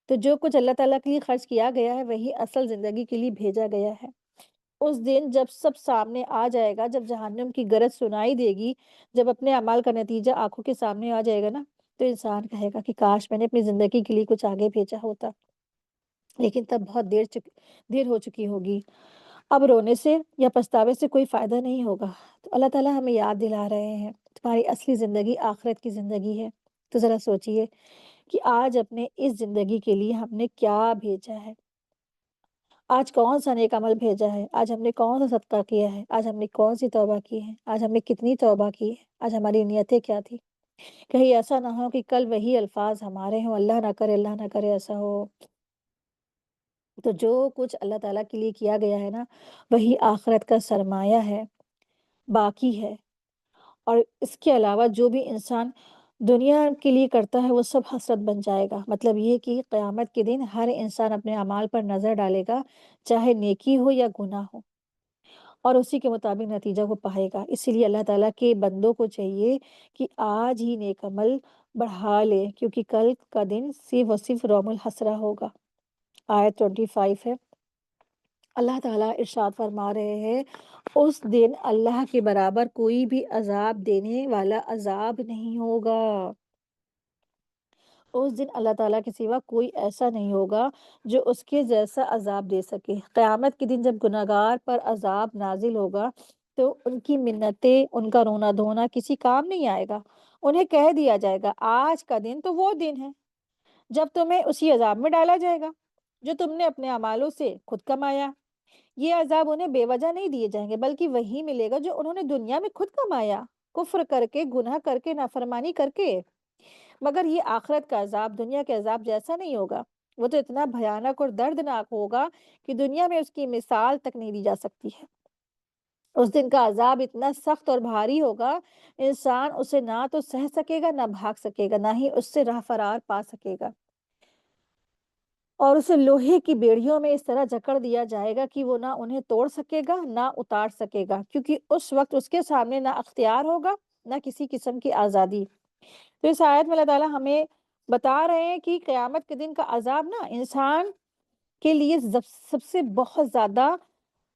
تو جو کچھ اللہ تعالیٰ کے لیے خرچ کیا گیا ہے وہی اصل زندگی کے لیے بھیجا گیا ہے۔ اس دن جب سب سامنے آ جائے گا، جب جہنم کی گرج سنائی دے گی، جب اپنے اعمال کا نتیجہ آنکھوں کے سامنے آ جائے گا نا، تو انسان کہے گا کہ کاش میں نے اپنی زندگی کے لیے کچھ آگے بھیجا ہوتا، لیکن تب بہت دیر ہو چکی ہوگی۔ اب رونے سے یا پچھتاوے سے کوئی فائدہ نہیں ہوگا۔ تو اللہ تعالیٰ ہمیں یاد دلا رہے ہیں تمہاری اصلی زندگی آخرت کی زندگی ہے۔ تو ذرا سوچئے کہ آج اپنے اس زندگی کے لیے ہم نے کیا بھیجا ہے، آج کون سا نیک عمل بھیجا ہے، آج ہم نے کون سا صدقہ کیا ہے، آج ہم نے کون سی توبہ کی ہے، آج ہم نے کتنی توبہ کی ہے، آج ہماری نیتیں کیا تھی۔ کہیں ایسا نہ ہو کہ کل وہی الفاظ ہمارے ہوں، اللہ نہ کرے ایسا ہو۔ تو جو کچھ اللہ تعالیٰ کے لیے کیا گیا ہے نا وہی آخرت کا سرمایہ ہے، باقی ہے۔ اور اس کے علاوہ جو بھی انسان دنیا کے لیے کرتا ہے وہ سب حسرت بن جائے گا۔ مطلب یہ کہ قیامت کے دن ہر انسان اپنے اعمال پر نظر ڈالے گا، چاہے نیکی ہو یا گناہ ہو، اور اسی کے مطابق نتیجہ وہ پائے گا۔ اسی لیے اللہ تعالیٰ کے بندوں کو چاہیے کہ آج ہی نیک عمل بڑھا لے، کیونکہ کل کا دن صرف و صرف یوم الحسرہ ہوگا۔ آیت 25 ہے، اللہ تعالیٰ ارشاد فرما رہے ہیں، اس دن اللہ کے برابر کوئی بھی عذاب دینے والا عذاب نہیں ہوگا۔ اس دن اللہ تعالیٰ کے سوا کوئی ایسا نہیں ہوگا جو اس کے جیسا عذاب دے سکے۔ قیامت کے دن جب گناہگار پر عذاب نازل ہوگا تو ان کی منتیں، ان کا رونا دھونا کسی کام نہیں آئے گا۔ انہیں کہہ دیا جائے گا آج کا دن تو وہ دن ہے جب تمہیں اسی عذاب میں ڈالا جائے گا جو تم نے اپنے اعمالوں سے خود کمایا۔ یہ عذاب انہیں بے وجہ نہیں دیے جائیں گے، بلکہ وہی ملے گا جو انہوں نے دنیا میں خود کمایا، کفر کر کے، گناہ کر کے، نافرمانی کر کے۔ مگر یہ آخرت کا عذاب دنیا کے عذاب جیسا نہیں ہوگا، وہ تو اتنا بھیانک اور دردناک ہوگا کہ دنیا میں اس کی مثال تک نہیں دی جا سکتی ہے۔ اس دن کا عذاب اتنا سخت اور بھاری ہوگا، انسان اسے نہ تو سہ سکے گا، نہ بھاگ سکے گا، نہ ہی اس سے راہ فرار پا سکے گا۔ اور اسے لوہے کی بیڑیوں میں اس طرح جکڑ دیا جائے گا کہ وہ نہ انہیں توڑ سکے گا نہ اتار سکے گا، کیونکہ اس وقت اس کے سامنے نہ اختیار ہوگا نہ کسی قسم کی آزادی۔ تو اس آیت میں اللہ تعالیٰ ہمیں بتا رہے ہیں کہ قیامت کے دن کا عذاب نا انسان کے لیے سب سے بہت زیادہ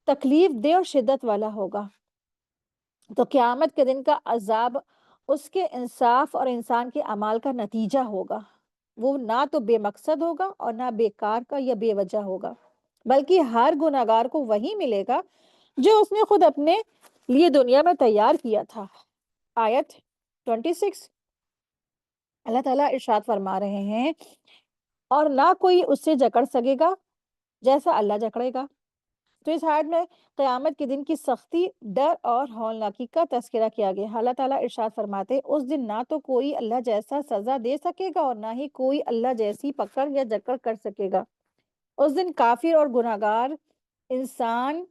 تکلیف دہ اور شدت والا ہوگا۔ تو قیامت کے دن کا عذاب اس کے انصاف اور انسان کے اعمال کا نتیجہ ہوگا۔ وہ نہ تو بے مقصد ہوگا اور نہ بیکار کا یا بے وجہ ہوگا، بلکہ ہر گناہگار کو وہی ملے گا جو اس نے خود اپنے لیے دنیا میں تیار کیا تھا۔ آیت 26 اللہ تعالیٰ ارشاد فرما رہے ہیں، اور نہ کوئی اس سے جکڑ سکے گا جیسا اللہ جکڑے گا۔ تو اس آیت میں قیامت کے دن کی سختی، ڈر اور ہولناکی کا تذکرہ کیا گیا۔ اللہ تعالیٰ ارشاد فرماتے، اس دن نہ تو کوئی اللہ جیسا سزا دے سکے گا اور نہ ہی کوئی اللہ جیسی پکڑ یا جکڑ کر سکے گا۔ اس دن کافر اور گناہگار انسان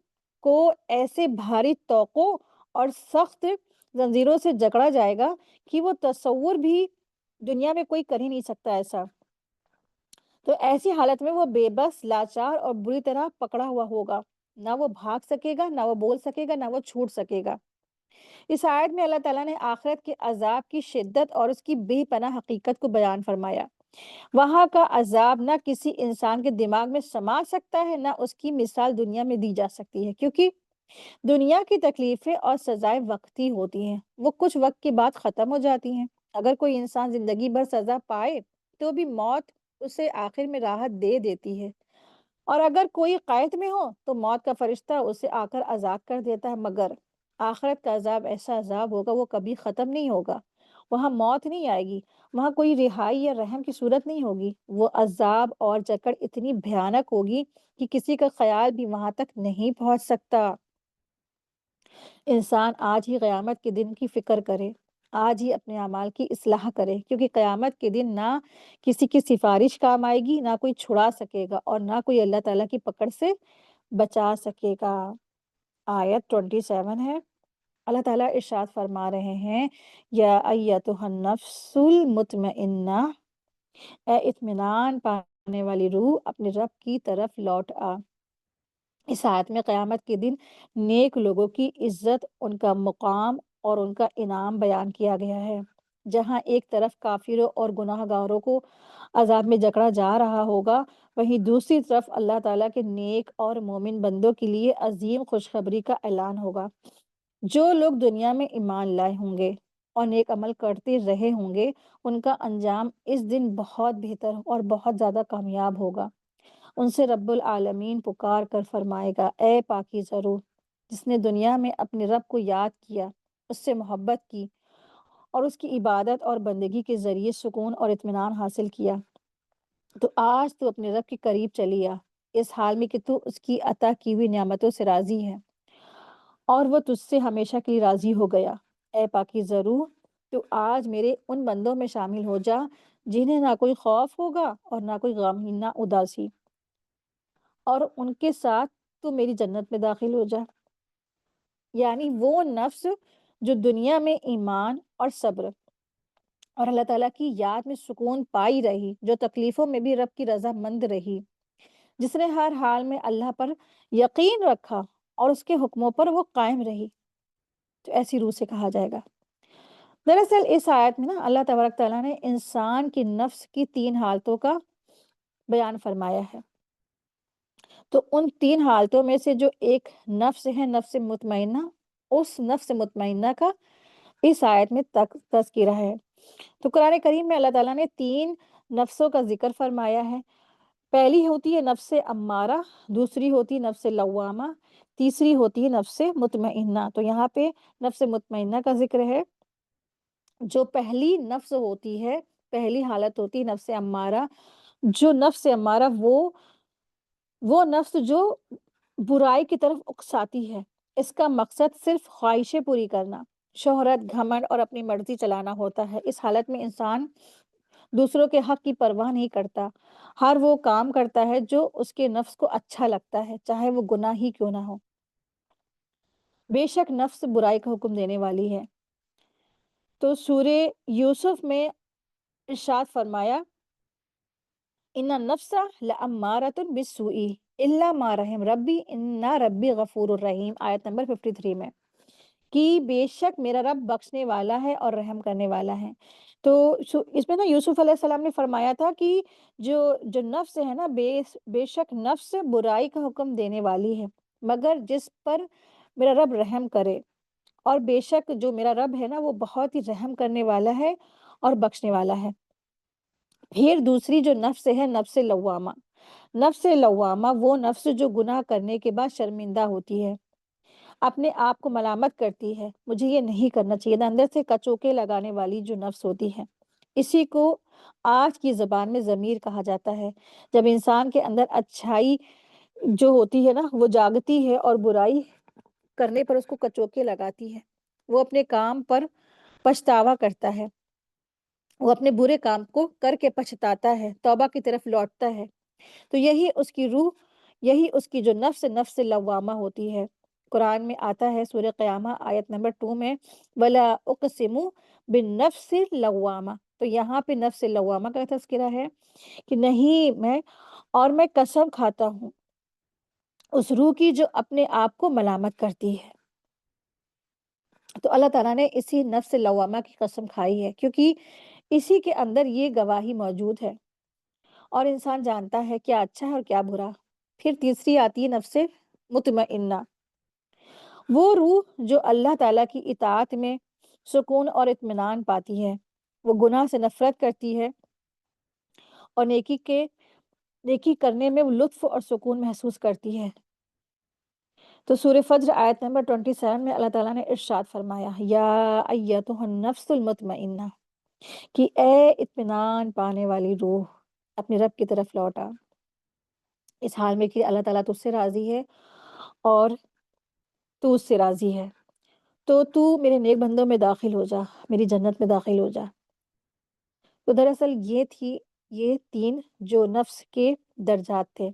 کو ایسے بھاری توقوں اور سخت زنجیروں سے جکڑا جائے گا کہ وہ تصور بھی دنیا میں کوئی کر ہی نہیں سکتا ایسا۔ تو ایسی حالت میں وہ بے بس، لاچار اور بری طرح پکڑا ہوا ہوگا، نہ وہ بھاگ سکے گا، نہ وہ بول سکے گا، نہ وہ چھوٹ سکے گا۔ اس آیت میں اللہ تعالیٰ نے آخرت کے عذاب کی شدت اور اس کی بے پناہ حقیقت کو بیان فرمایا۔ وہاں کا عذاب نہ کسی انسان کے دماغ میں سما سکتا ہے، نہ اس کی مثال دنیا میں دی جا سکتی ہے، کیونکہ دنیا کی تکلیفیں اور سزائیں وقتی ہوتی ہیں، وہ کچھ وقت کے بعد ختم ہو جاتی ہیں۔ اگر کوئی انسان زندگی بھر سزا پائے تو بھی موت اسے آخر میں راحت دے دیتی ہے، اور اگر کوئی قید میں ہو تو موت کا فرشتہ اسے آ کر آزاد کر دیتا ہے، مگر آخرت کا عذاب ایسا عذاب ہوگا وہ کبھی ختم نہیں ہوگا۔ وہاں موت نہیں آئے گی، وہاں کوئی رہائی یا رحم کی صورت نہیں ہوگی۔ وہ عذاب اور جکڑ اتنی بھیانک ہوگی کہ کسی کا خیال بھی وہاں تک نہیں پہنچ سکتا۔ انسان آج ہی قیامت کے دن کی فکر کرے، آج ہی اپنے اعمال کی اصلاح کرے، کیونکہ قیامت کے دن نہ کسی کی سفارش کام آئے گی، نہ کوئی چھڑا سکے گا اور نہ کوئی اللہ تعالیٰ کی پکڑ سے بچا سکے گا۔ آیت 27 ہے، اللہ تعالیٰ ارشاد فرما رہے ہیں، یا ایتھا النفس المطمئنہ، اے اطمینان پانے والی روح، اپنے رب کی طرف لوٹ آ۔ اس آیت میں قیامت کے دن نیک لوگوں کی عزت، ان کا مقام اور ان کا انعام بیان کیا گیا ہے۔ جہاں ایک طرف کافروں اور گناہ گاروں کو عذاب میں جکڑا جا رہا ہوگا، وہیں دوسری طرف اللہ تعالیٰ کے نیک اور مومن بندوں کے لیے عظیم خوشخبری کا اعلان ہوگا۔ جو لوگ دنیا میں ایمان لائے ہوں گے اور نیک عمل کرتے رہے ہوں گے، ان کا انجام اس دن بہت بہتر اور بہت زیادہ کامیاب ہوگا۔ ان سے رب العالمین پکار کر فرمائے گا، اے پاکیزہ روح، جس نے دنیا میں اپنے رب کو یاد کیا، اس سے محبت کی اور اس کی عبادت اور بندگی کے ذریعے سکون اور اطمینان حاصل کیا، تو آج تو اپنے رب کے قریب چلی آ، اس حال میں کہ تو اس کی عطا کی ہوئی نعمتوں سے راضی ہے اور وہ تجھ سے ہمیشہ کے لیے راضی ہو گیا۔ اے پاکیزہ روح، تو آج میرے ان بندوں میں شامل ہو جا جنہیں نہ کوئی خوف ہوگا اور نہ کوئی غم، نہ اداسی، اور ان کے ساتھ تو میری جنت میں داخل ہو جا۔ یعنی وہ نفس جو دنیا میں ایمان اور صبر اور اللہ تعالیٰ کی یاد میں سکون پائی رہی، جو تکلیفوں میں بھی رب کی رضا مند رہی، جس نے ہر حال میں اللہ پر یقین رکھا اور اس کے حکموں پر وہ قائم رہی، تو ایسی روح سے کہا جائے گا۔ دراصل اس آیت میں نا اللہ تبارک تعالیٰ نے انسان کی نفس کی 3 حالتوں کا بیان فرمایا ہے۔ تو ان 3 حالتوں میں سے جو ایک نفس ہے، نفس مطمئنہ، اس نفس مطمئنہ کا اس آیت میں تذکرہ ہے۔ تو قرآن کریم میں اللہ تعالیٰ نے 3 نفسوں کا ذکر فرمایا ہے۔ پہلی ہوتی ہے نفس امارہ، دوسری ہوتی ہے نفس لوامہ، تیسری ہوتی ہے نفس مطمئنہ۔ تو یہاں پہ نفس مطمئنہ کا ذکر ہے۔ جو پہلی نفس ہوتی ہے، پہلی حالت ہوتی ہے نفس امارہ۔ جو نفس امارہ وہ نفس جو برائی کی طرف اکساتی ہے، اس کا مقصد صرف خواہشیں پوری کرنا، شہرت، گھمنڈ اور اپنی مرضی چلانا ہوتا ہے۔ اس حالت میں انسان دوسروں کے حق کی پرواہ نہیں کرتا، ہر وہ کام کرتا ہے جو اس کے نفس کو اچھا لگتا ہے، چاہے وہ گناہ ہی کیوں نہ ہو۔ بے شک نفس برائی کا حکم دینے والی ہے۔ تو سورہ یوسف میں ارشاد فرمایا ان النفس لامارۃ بالسوء الا ما رحم ربی ان ربی غفور الرحیم، آیت نمبر 53 میں، کہ بے شک میرا رب بخشنے والا ہے اور رحم کرنے والا ہے۔ تو اس میں نا یوسف علیہ السلام نے فرمایا تھا کہ جو جو نفس ہے نا، بے شک نفس برائی کا حکم دینے والی ہے، مگر جس پر میرا رب رحم کرے، اور بے شک جو میرا رب ہے نا وہ بہت ہی رحم کرنے والا ہے اور بخشنے والا ہے۔ پھر دوسری جو نفس ہے، نفس لوامہ، نفس لوامہ وہ نفس جو گناہ کرنے کے بعد شرمندہ ہوتی ہے، اپنے آپ کو ملامت کرتی ہے، مجھے یہ نہیں کرنا چاہیے، اندر سے کچوکے لگانے والی جو نفس ہوتی ہے، اسی کو آج کی زبان میں ضمیر کہا جاتا ہے۔ جب انسان کے اندر اچھائی جو ہوتی ہے نا وہ جاگتی ہے اور برائی کرنے پر اس کو کچوکے لگاتی ہے، وہ اپنے کام پر پچھتاوا کرتا ہے، وہ اپنے برے کام کو کر کے پچھتاتا ہے، توبہ کی طرف لوٹتا ہے، تو یہی اس کی روح، یہی اس کی جو نفس، نفس لوامہ ہوتی ہے۔ قرآن میں آتا ہے سورہ قیامہ آیت نمبر 2 میں، وَلَا أُقْسِمُ بِالنَّفْسِ اللَّوَّامَةِ، تو یہاں پہ نفس لوامہ کا تذکرہ ہے کہ نہیں میں قسم کھاتا ہوں اس روح کی جو اپنے آپ کو ملامت کرتی ہے۔ تو اللہ تعالیٰ نے اسی نفس لوامہ کی قسم کھائی ہے، کیونکہ اسی کے اندر یہ گواہی موجود ہے اور انسان جانتا ہے کیا اچھا ہے اور کیا برا۔ پھر تیسری آتی ہے نفس مطمئنہ، وہ روح جو اللہ تعالیٰ کی اطاعت میں سکون اور اطمینان پاتی ہے، وہ گناہ سے نفرت کرتی ہے اور نیکی کرنے میں وہ لطف اور سکون محسوس کرتی ہے۔ تو سورہ فجر آیت نمبر 27 میں اللہ تعالیٰ نے ارشاد فرمایا، یا ایتھا النفس المطمئنہ، کہ اے اطمینان پانے والی روح، اپنے رب کی طرف لوٹا، اس حال میں کہ اللہ تعالیٰ تجھ سے راضی ہے اور تو اس سے راضی ہے، تو میرے نیک بندوں میں داخل ہو جا، میری جنت میں داخل ہو جا۔ تو دراصل یہ تین جو نفس کے درجات تھے،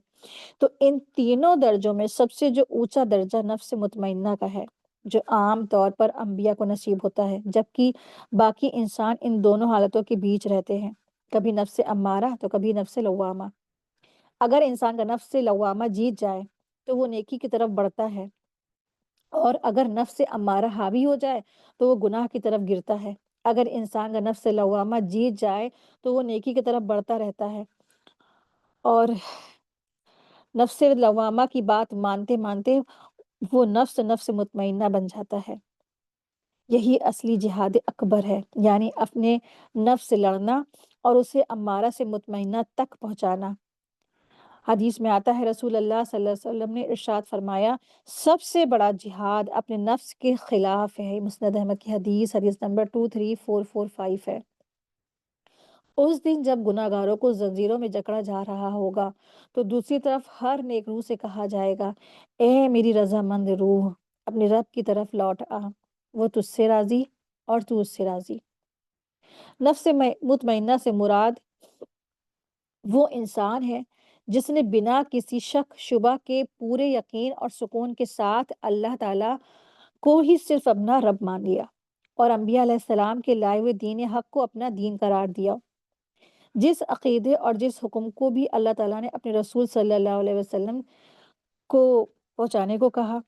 تو ان تینوں درجوں میں سب سے جو اونچا درجہ نفس مطمئنہ کا ہے، جو عام طور پر انبیاء کو نصیب ہوتا ہے، جبکہ باقی انسان ان دونوں حالتوں کے بیچ رہتے ہیں، کبھی نفس امارہ تو کبھی نفس لوامہ۔ اگر انسان کا نفس لوامہ جیت جائے تو وہ نیکی کی طرف بڑھتا ہے، اور اگر نفس امارہ حاوی ہو جائے تو وہ گناہ کی طرف گرتا ہے۔ اگر انسان کا نفس لوامہ جیت جائے تو وہ نیکی کی طرف بڑھتا رہتا ہے، اور نفس لوامہ کی بات مانتے مانتے وہ نفس مطمئنہ بن جاتا ہے۔ یہی اصلی جہاد اکبر ہے، یعنی اپنے نفس سے لڑنا اور اسے امارہ سے مطمئنہ تک پہنچانا۔ حدیث میں آتا ہے رسول اللہ صلی اللہ علیہ وسلم نے ارشاد فرمایا، سب سے بڑا جہاد اپنے نفس کے خلاف ہے۔ مسند احمد کی حدیث نمبر 23445 ہے۔ اس دن جب گناہ گاروں کو زنجیروں میں جکڑا جا رہا ہوگا تو دوسری طرف ہر نیک روح سے کہا جائے گا، اے میری رضامند روح، اپنے رب کی طرف لوٹ آ، وہ تجھ سے راضی اور تو اس سے راضی۔ نفس مطمئنہ سے مراد وہ انسان ہے جس نے بنا کسی شک شبہ کے پورے یقین اور سکون کے ساتھ اللہ تعالیٰ کو ہی صرف اپنا رب مان لیا، اور انبیاء علیہ السلام کے لائے ہوئے دین حق کو اپنا دین قرار دیا، جس عقیدے اور جس حکم کو بھی اللہ تعالیٰ نے اپنے رسول صلی اللہ علیہ وسلم کو پہنچانے کو کہا،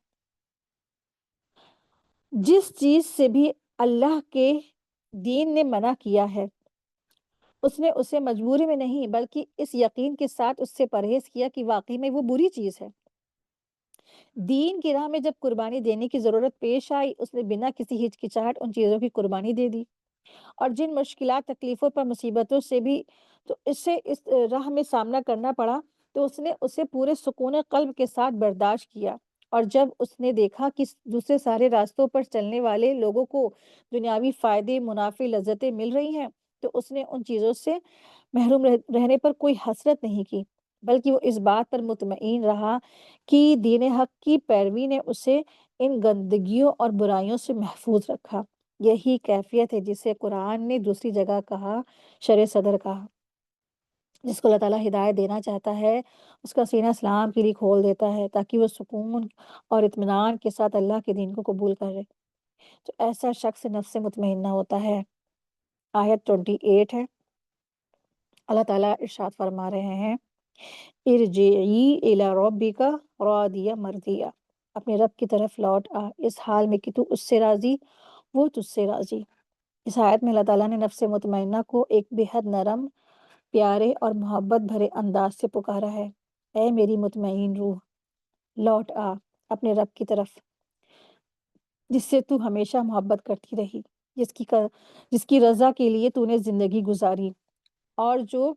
جس چیز سے بھی اللہ کے دین نے منع کیا ہے، اس نے اسے مجبوری میں نہیں بلکہ اس یقین کے ساتھ اس سے پرہیز کیا کہ واقعی میں وہ بری چیز ہے۔ دین کی راہ میں جب قربانی دینے کی ضرورت پیش آئی، اس نے بنا کسی ہچکچاہٹ ان چیزوں کی قربانی دے دی، اور جن مشکلات، تکلیفوں پر، مصیبتوں سے بھی تو اس راہ میں سامنا کرنا پڑا تو اس نے اسے پورے سکون قلب کے ساتھ برداشت کیا، اور جب اس نے دیکھا کہ دوسرے سارے راستوں پر چلنے والے لوگوں کو دنیاوی فائدے، منافع، لذتیں مل رہی ہیں، تو اس نے ان چیزوں سے محروم رہنے پر کوئی حسرت نہیں کی، بلکہ وہ اس بات پر مطمئن رہا کہ دین حق کی پیروی نے اسے ان گندگیوں اور برائیوں سے محفوظ رکھا۔ یہی کیفیت ہے جسے قرآن نے دوسری جگہ کہا، شرع صدر کہا۔ جس کو اللہ تعالیٰ ہدایت دینا چاہتا ہے اس کا سینہ اسلام کے لیے کھول دیتا ہے تاکہ وہ سکون اور اطمینان کے ساتھ اللہ کے دین کو قبول کرے۔ تو ایسا شخص نفس مطمئنہ ہوتا ہے۔ آیت 28 ہے، اللہ تعالیٰ ارشاد فرما رہے ہیں ارجعی الی ربک راضیہ مرضیہ، اپنے رب کی طرف لوٹ آ اس حال میں کہ تو اس سے راضی، وہ تجھ سے راضی۔ اس آیت میں اللہ تعالیٰ نے نفس مطمئنہ کو ایک بے حد نرم، پیارے اور محبت بھرے انداز سے پکارا ہے۔ اے میری مطمئن روح، لوٹ آ اپنے رب کی طرف، جس سے تو ہمیشہ محبت کرتی رہی، جس کی رضا کے لیے تو نے زندگی گزاری، اور جو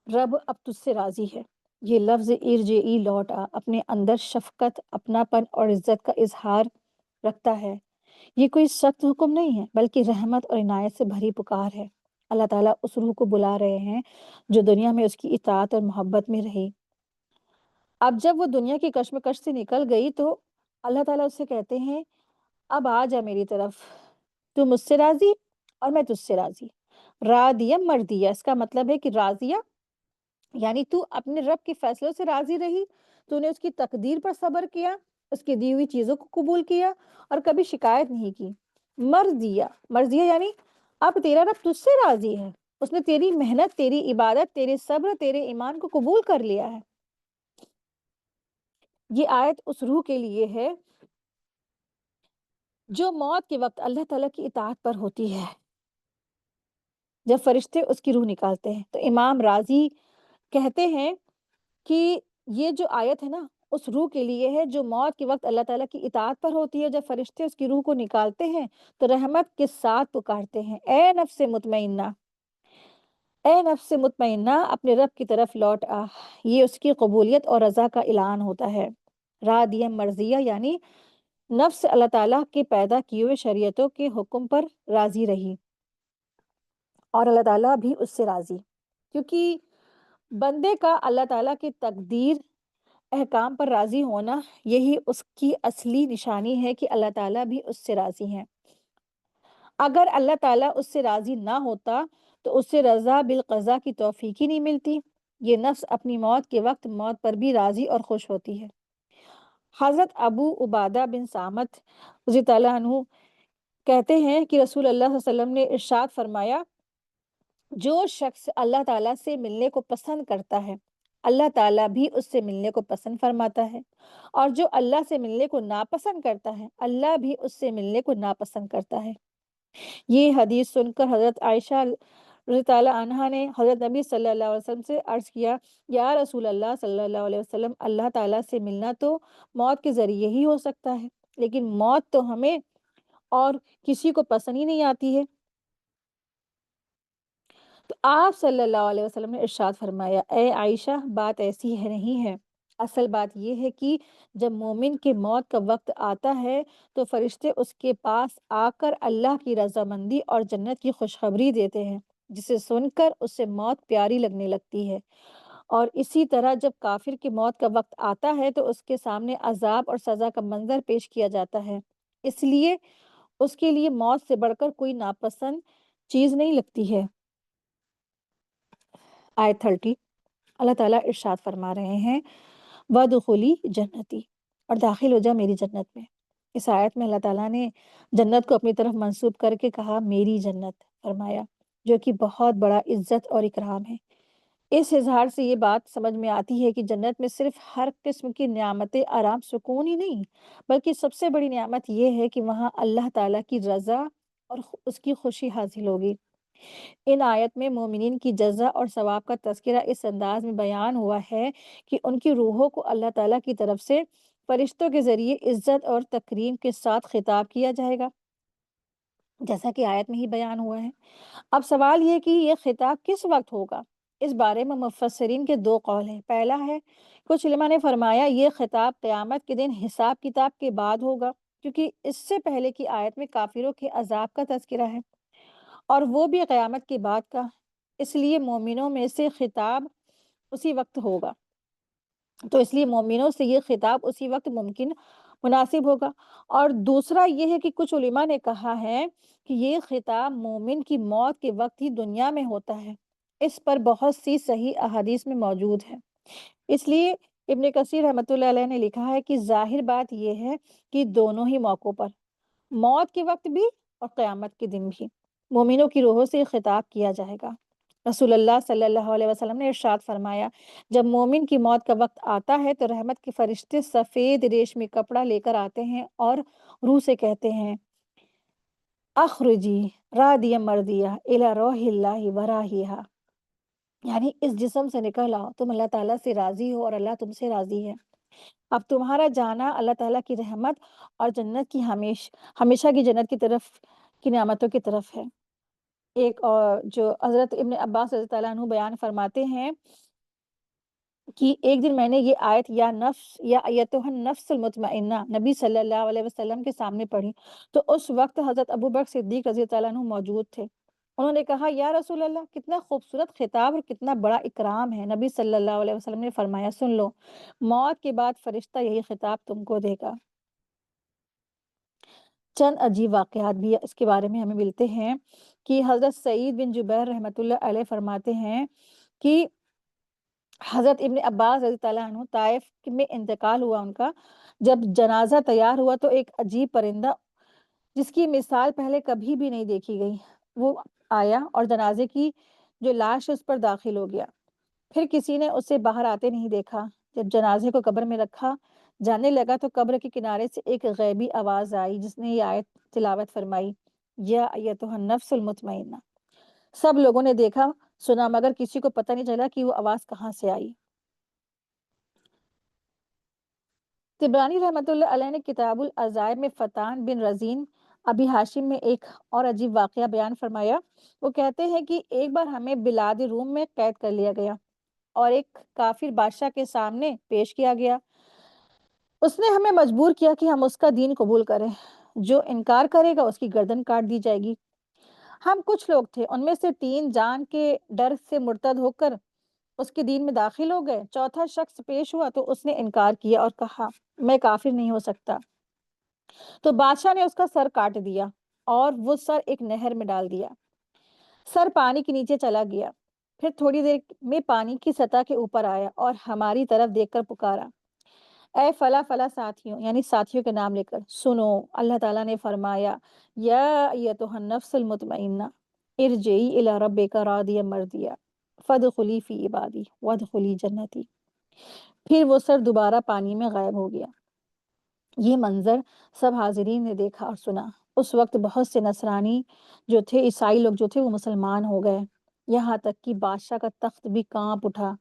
رب اب تجھ سے راضی ہے۔ یہ لفظ ارجعی، لوٹ آ، اپنے اندر شفقت، اپناپن اور عزت کا اظہار رکھتا ہے۔ یہ کوئی سخت حکم نہیں ہے، بلکہ رحمت اور عنایت سے بھری پکار ہے۔ اللہ تعالیٰ اس روح کو بلا رہے ہیں جو دنیا میں اس کی اطاعت اور محبت میں رہی۔ اب جب وہ دنیا کی کشمکش سے نکل گئی تو اللہ تعالیٰ اس سے کہتے ہیں اب آ جا میری طرف، تو مجھ سے راضی اور میں تجھ سے راضی۔ راضیہ مرضیہ، اس کا مطلب ہے کہ راضیہ یعنی تو اپنے رب کے فیصلوں سے راضی رہی، تو نے اس کی تقدیر پر صبر کیا، اس کی دی ہوئی چیزوں کو قبول کیا اور کبھی شکایت نہیں کی۔ مرضیہ، مرضیہ یعنی اب تیرا رب تجھ سے راضی ہے، اس نے تیری محنت، تیری عبادت، تیرے صبر، تیرے ایمان کو قبول کر لیا ہے۔ یہ آیت اس روح کے لیے ہے جو موت کے وقت اللہ تعالیٰ کی اطاعت پر ہوتی ہے۔ جب فرشتے اس کی روح نکالتے ہیں تو امام راضی کہتے ہیں کہ یہ جو آیت ہے نا اس روح کے لیے ہے جو موت کے وقت اللہ تعالیٰ کی اطاعت پر ہوتی ہے۔ جب فرشتے اس کی روح کو نکالتے ہیں تو رحمت کے ساتھ پکارتے ہیں اے نفس مطمئنہ، اے نفس مطمئنہ اپنے رب کی طرف لوٹ آ۔ یہ اس کی قبولیت اور رضا کا اعلان ہوتا ہے۔ راضیہ مرضیہ یعنی نفس اللہ تعالیٰ کے پیدا کیے ہوئے شریعتوں کے حکم پر راضی رہی اور اللہ تعالیٰ بھی اس سے راضی، کیونکہ بندے کا اللہ تعالیٰ کی تقدیر، احکام پر راضی ہونا یہی اس کی اصلی نشانی ہے کہ اللہ تعالیٰ بھی اس سے راضی ہیں۔ اگر اللہ تعالیٰ اس سے راضی نہ ہوتا تو اس سے رضا بالقضاء کی توفیق ہی نہیں ملتی۔ یہ نفس اپنی موت کے وقت موت پر بھی راضی اور خوش ہوتی ہے۔ حضرت ابو عبادہ بن صامت رضی اللہ عنہ کہتے ہیں کہ رسول اللہ صلی اللہ علیہ وسلم نے ارشاد فرمایا جو شخص اللہ تعالیٰ سے ملنے کو پسند کرتا ہے اللہ تعالیٰ بھی اس سے ملنے کو پسند فرماتا ہے، اور جو اللہ سے ملنے کو ناپسند کرتا ہے اللہ بھی اس سے ملنے کو ناپسند کرتا ہے۔ یہ حدیث سن کر حضرت عائشہ رضی اللہ عنہا نے حضرت نبی صلی اللہ علیہ وسلم سے عرض کیا یا رسول اللہ صلی اللہ علیہ وسلم، اللہ تعالیٰ سے ملنا تو موت کے ذریعے ہی ہو سکتا ہے، لیکن موت تو ہمیں اور کسی کو پسند ہی نہیں آتی ہے۔ تو آپ صلی اللہ علیہ وسلم نے ارشاد فرمایا اے عائشہ بات ایسی ہے نہیں ہے، اصل بات یہ ہے کہ جب مومن کے موت کا وقت آتا ہے تو فرشتے اس کے پاس آ کر اللہ کی رضامندی اور جنت کی خوشخبری دیتے ہیں، جسے سن کر اسے موت پیاری لگنے لگتی ہے۔ اور اسی طرح جب کافر کی موت کا وقت آتا ہے تو اس کے سامنے عذاب اور سزا کا منظر پیش کیا جاتا ہے، اس لیے اس کے لیے موت سے بڑھ کر کوئی ناپسند چیز نہیں لگتی ہے۔ آیت 30 اللہ تعالیٰ ارشاد فرما رہے ہیں وَادْخُلِي جنتی، اور داخل ہو جا میری جنت میں۔ اس آیت میں اللہ تعالیٰ نے جنت کو اپنی طرف منسوب کر کے کہا میری جنت فرمایا، جو کہ بہت بڑا عزت اور اکرام ہے۔ اس اظہار سے یہ بات سمجھ میں آتی ہے کہ جنت میں صرف ہر قسم کی نعمتیں، آرام، سکون ہی نہیں، بلکہ سب سے بڑی نعمت یہ ہے کہ وہاں اللہ تعالیٰ کی رضا اور اس کی خوشی حاصل ہوگی۔ ان آیت میں مومنین کی جزا اور ثواب کا تذکرہ اس انداز میں بیان ہوا ہے کہ ان کی روحوں کو اللہ تعالیٰ کی طرف سے فرشتوں کے ذریعے عزت اور تکریم کے ساتھ خطاب کیا جائے گا، جیسا کہ آیت میں ہی بیان ہوا ہے۔ اب سوال یہ کہ یہ خطاب کس وقت ہوگا؟ اس بارے میں مفسرین کے دو قول ہیں۔ پہلا ہے کچھ علماء نے فرمایا یہ خطاب قیامت کے دن حساب کتاب کے بعد ہوگا، کیونکہ اس سے پہلے کی آیت میں کافروں کے عذاب کا تذکرہ ہے اور وہ بھی قیامت کے بعد کا، اس لیے مومنوں میں سے خطاب اسی وقت ہوگا، تو اس لیے مومنوں سے یہ خطاب اسی وقت مناسب ہوگا۔ اور دوسرا یہ ہے کہ کچھ علماء نے کہا ہے کہ یہ خطاب مومن کی موت کے وقت ہی دنیا میں ہوتا ہے، اس پر بہت سی صحیح احادیث میں موجود ہے۔ اس لیے ابن کثیر رحمۃ اللہ علیہ نے لکھا ہے کہ ظاہر بات یہ ہے کہ دونوں ہی موقعوں پر، موت کے وقت بھی اور قیامت کے دن بھی، مومنوں کی روحوں سے خطاب کیا جائے گا۔ رسول اللہ صلی اللہ علیہ وسلم نے ارشاد فرمایا، جب مومن کی موت کا وقت آتا ہے تو رحمت کے فرشتے سفید ریشمی کپڑا لے کر آتے ہیں اور روح سے کہتے ہیں، اخرجی رادیہ مردیہ الی روح اللہ وراہیہ، یعنی اس جسم سے نکل آؤ، تم اللہ تعالیٰ سے راضی ہو اور اللہ تم سے راضی ہے۔ اب تمہارا جانا اللہ تعالیٰ کی رحمت اور جنت کی ہمیشہ کی جنت کی طرف کی نعمتوں کی طرف ہے۔ ایک اور جو حضرت ابن عباس رضی اللہ عنہ بیان فرماتے ہیں کہ ایک دن میں نے یہ آیت یا نفس یا ایتها النفس المطمئنہ نبی صلی اللہ علیہ وسلم کے سامنے پڑھی تو اس وقت حضرت ابوبکر صدیق رضی اللہ عنہ موجود تھے۔ انہوں نے کہا، یا رسول اللہ، کتنا خوبصورت خطاب اور کتنا بڑا اکرام ہے۔ نبی صلی اللہ علیہ وسلم نے فرمایا، سن لو، موت کے بعد فرشتہ یہی خطاب تم کو دے گا۔ چند عجیب واقعات بھی اس کے بارے میں ہمیں ملتے ہیں کہ حضرت سعید بن جبیر رحمۃ اللہ علیہ فرماتے ہیں کہ حضرت ابن عباس رضی اللہ عنہ طائف میں انتقال ہوا ان کا، جب جنازہ تیار ہوا تو ایک عجیب پرندہ جس کی مثال پہلے کبھی بھی نہیں دیکھی گئی وہ آیا اور جنازے کی جو لاش اس پر داخل ہو گیا۔ پھر کسی نے اسے باہر آتے نہیں دیکھا۔ جب جنازے کو قبر میں رکھا جانے لگا تو قبر کے کنارے سے ایک غیبی آواز آئی جس نے یہ آیت تلاوت فرمائی، یا ایتها النفس المطمئنہ۔ سب لوگوں نے دیکھا سنا مگر کسی کو پتہ نہیں چلا کہ وہ آواز کہاں سے آئی۔ طبرانی رحمۃ اللہ علیہ نے کتاب العزائر میں فتان بن رزین ابی ہاشم میں ایک اور عجیب واقعہ بیان فرمایا۔ وہ کہتے ہیں کہ ایک بار ہمیں بلاد روم میں قید کر لیا گیا اور ایک کافر بادشاہ کے سامنے پیش کیا گیا۔ اس نے ہمیں مجبور کیا کہ ہم اس کا دین قبول کریں، جو انکار کرے گا اس کی گردن کاٹ دی جائے گی۔ ہم کچھ لوگ تھے، ان میں سے 3 جان کے ڈر سے مرتد ہو کر اس کے دین میں داخل ہو گئے۔ چوتھا شخص پیش ہوا تو اس نے انکار کیا اور کہا، میں کافر نہیں ہو سکتا۔ تو بادشاہ نے اس کا سر کاٹ دیا اور وہ سر ایک نہر میں ڈال دیا۔ سر پانی کے نیچے چلا گیا۔ پھر تھوڑی دیر میں پانی کی سطح کے اوپر آیا اور ہماری طرف دیکھ کر پکارا، اے فلاں فلاں ساتھیوں، یعنی ساتھیوں کے نام لے کر، سنو، اللہ تعالیٰ نے فرمایا، یا ایتها النفس المطمئنہ ارجعی الی ربک راضیہ مرضیہ فادخلی فی عبادی وادخلی جنتی۔ پھر وہ سر دوبارہ پانی میں غائب ہو گیا۔ یہ منظر سب حاضرین نے دیکھا اور سنا۔ اس وقت بہت سے نصرانی جو تھے، عیسائی لوگ جو تھے، وہ مسلمان ہو گئے، یہاں تک کہ بادشاہ کا تخت بھی کانپ اٹھا۔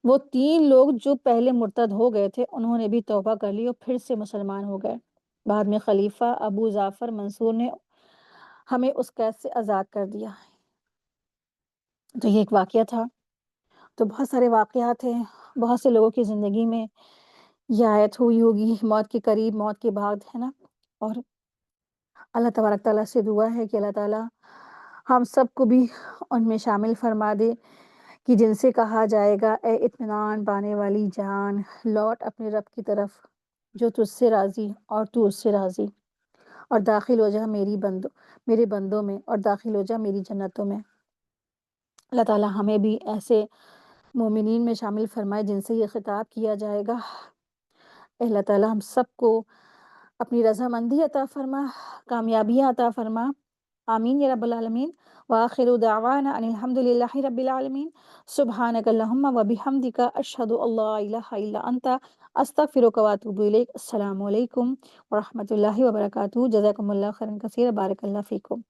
وہ 3 لوگ جو پہلے مرتد ہو گئے تھے انہوں نے بھی توبہ کر لی اور پھر سے مسلمان ہو گئے۔ بعد میں خلیفہ ابو جعفر منصور نے ہمیں اس قید سے آزاد کر دیا۔ تو یہ ایک واقعہ تھا۔ تو بہت سارے واقعات ہیں، بہت سے لوگوں کی زندگی میں یہ آیت ہوئی ہوگی، موت کے قریب، موت کے بعد، ہے نا۔ اور اللہ تبارک تعالیٰ سے دعا ہے کہ اللہ تعالیٰ ہم سب کو بھی ان میں شامل فرما دے کہ جن سے کہا جائے گا، اے اطمینان پانے والی جان، لوٹ اپنے رب کی طرف جو تجھ سے راضی اور تو اس سے راضی، اور داخل ہو جا میرے بندوں میں، اور داخل ہو جا میری جنتوں میں۔ اللہ تعالیٰ ہمیں بھی ایسے مومنین میں شامل فرمائے جن سے یہ خطاب کیا جائے گا۔ اے اللہ تعالیٰ ہم سب کو اپنی رضامندی عطا فرما، کامیابیاں عطا فرما، آمین یا رب العالمین۔ وآخر دعوانا ان الحمد للہ رب العالمین۔ سبحانک اللہم و بحمدک، اشہد ان لا الہ الا انت، استغفرک و اتوب الیک۔ السلام علیکم ورحمۃ اللہ وبرکاتہ۔ جزاکم اللہ خیرا کثیرا، بارک اللہ فیکم۔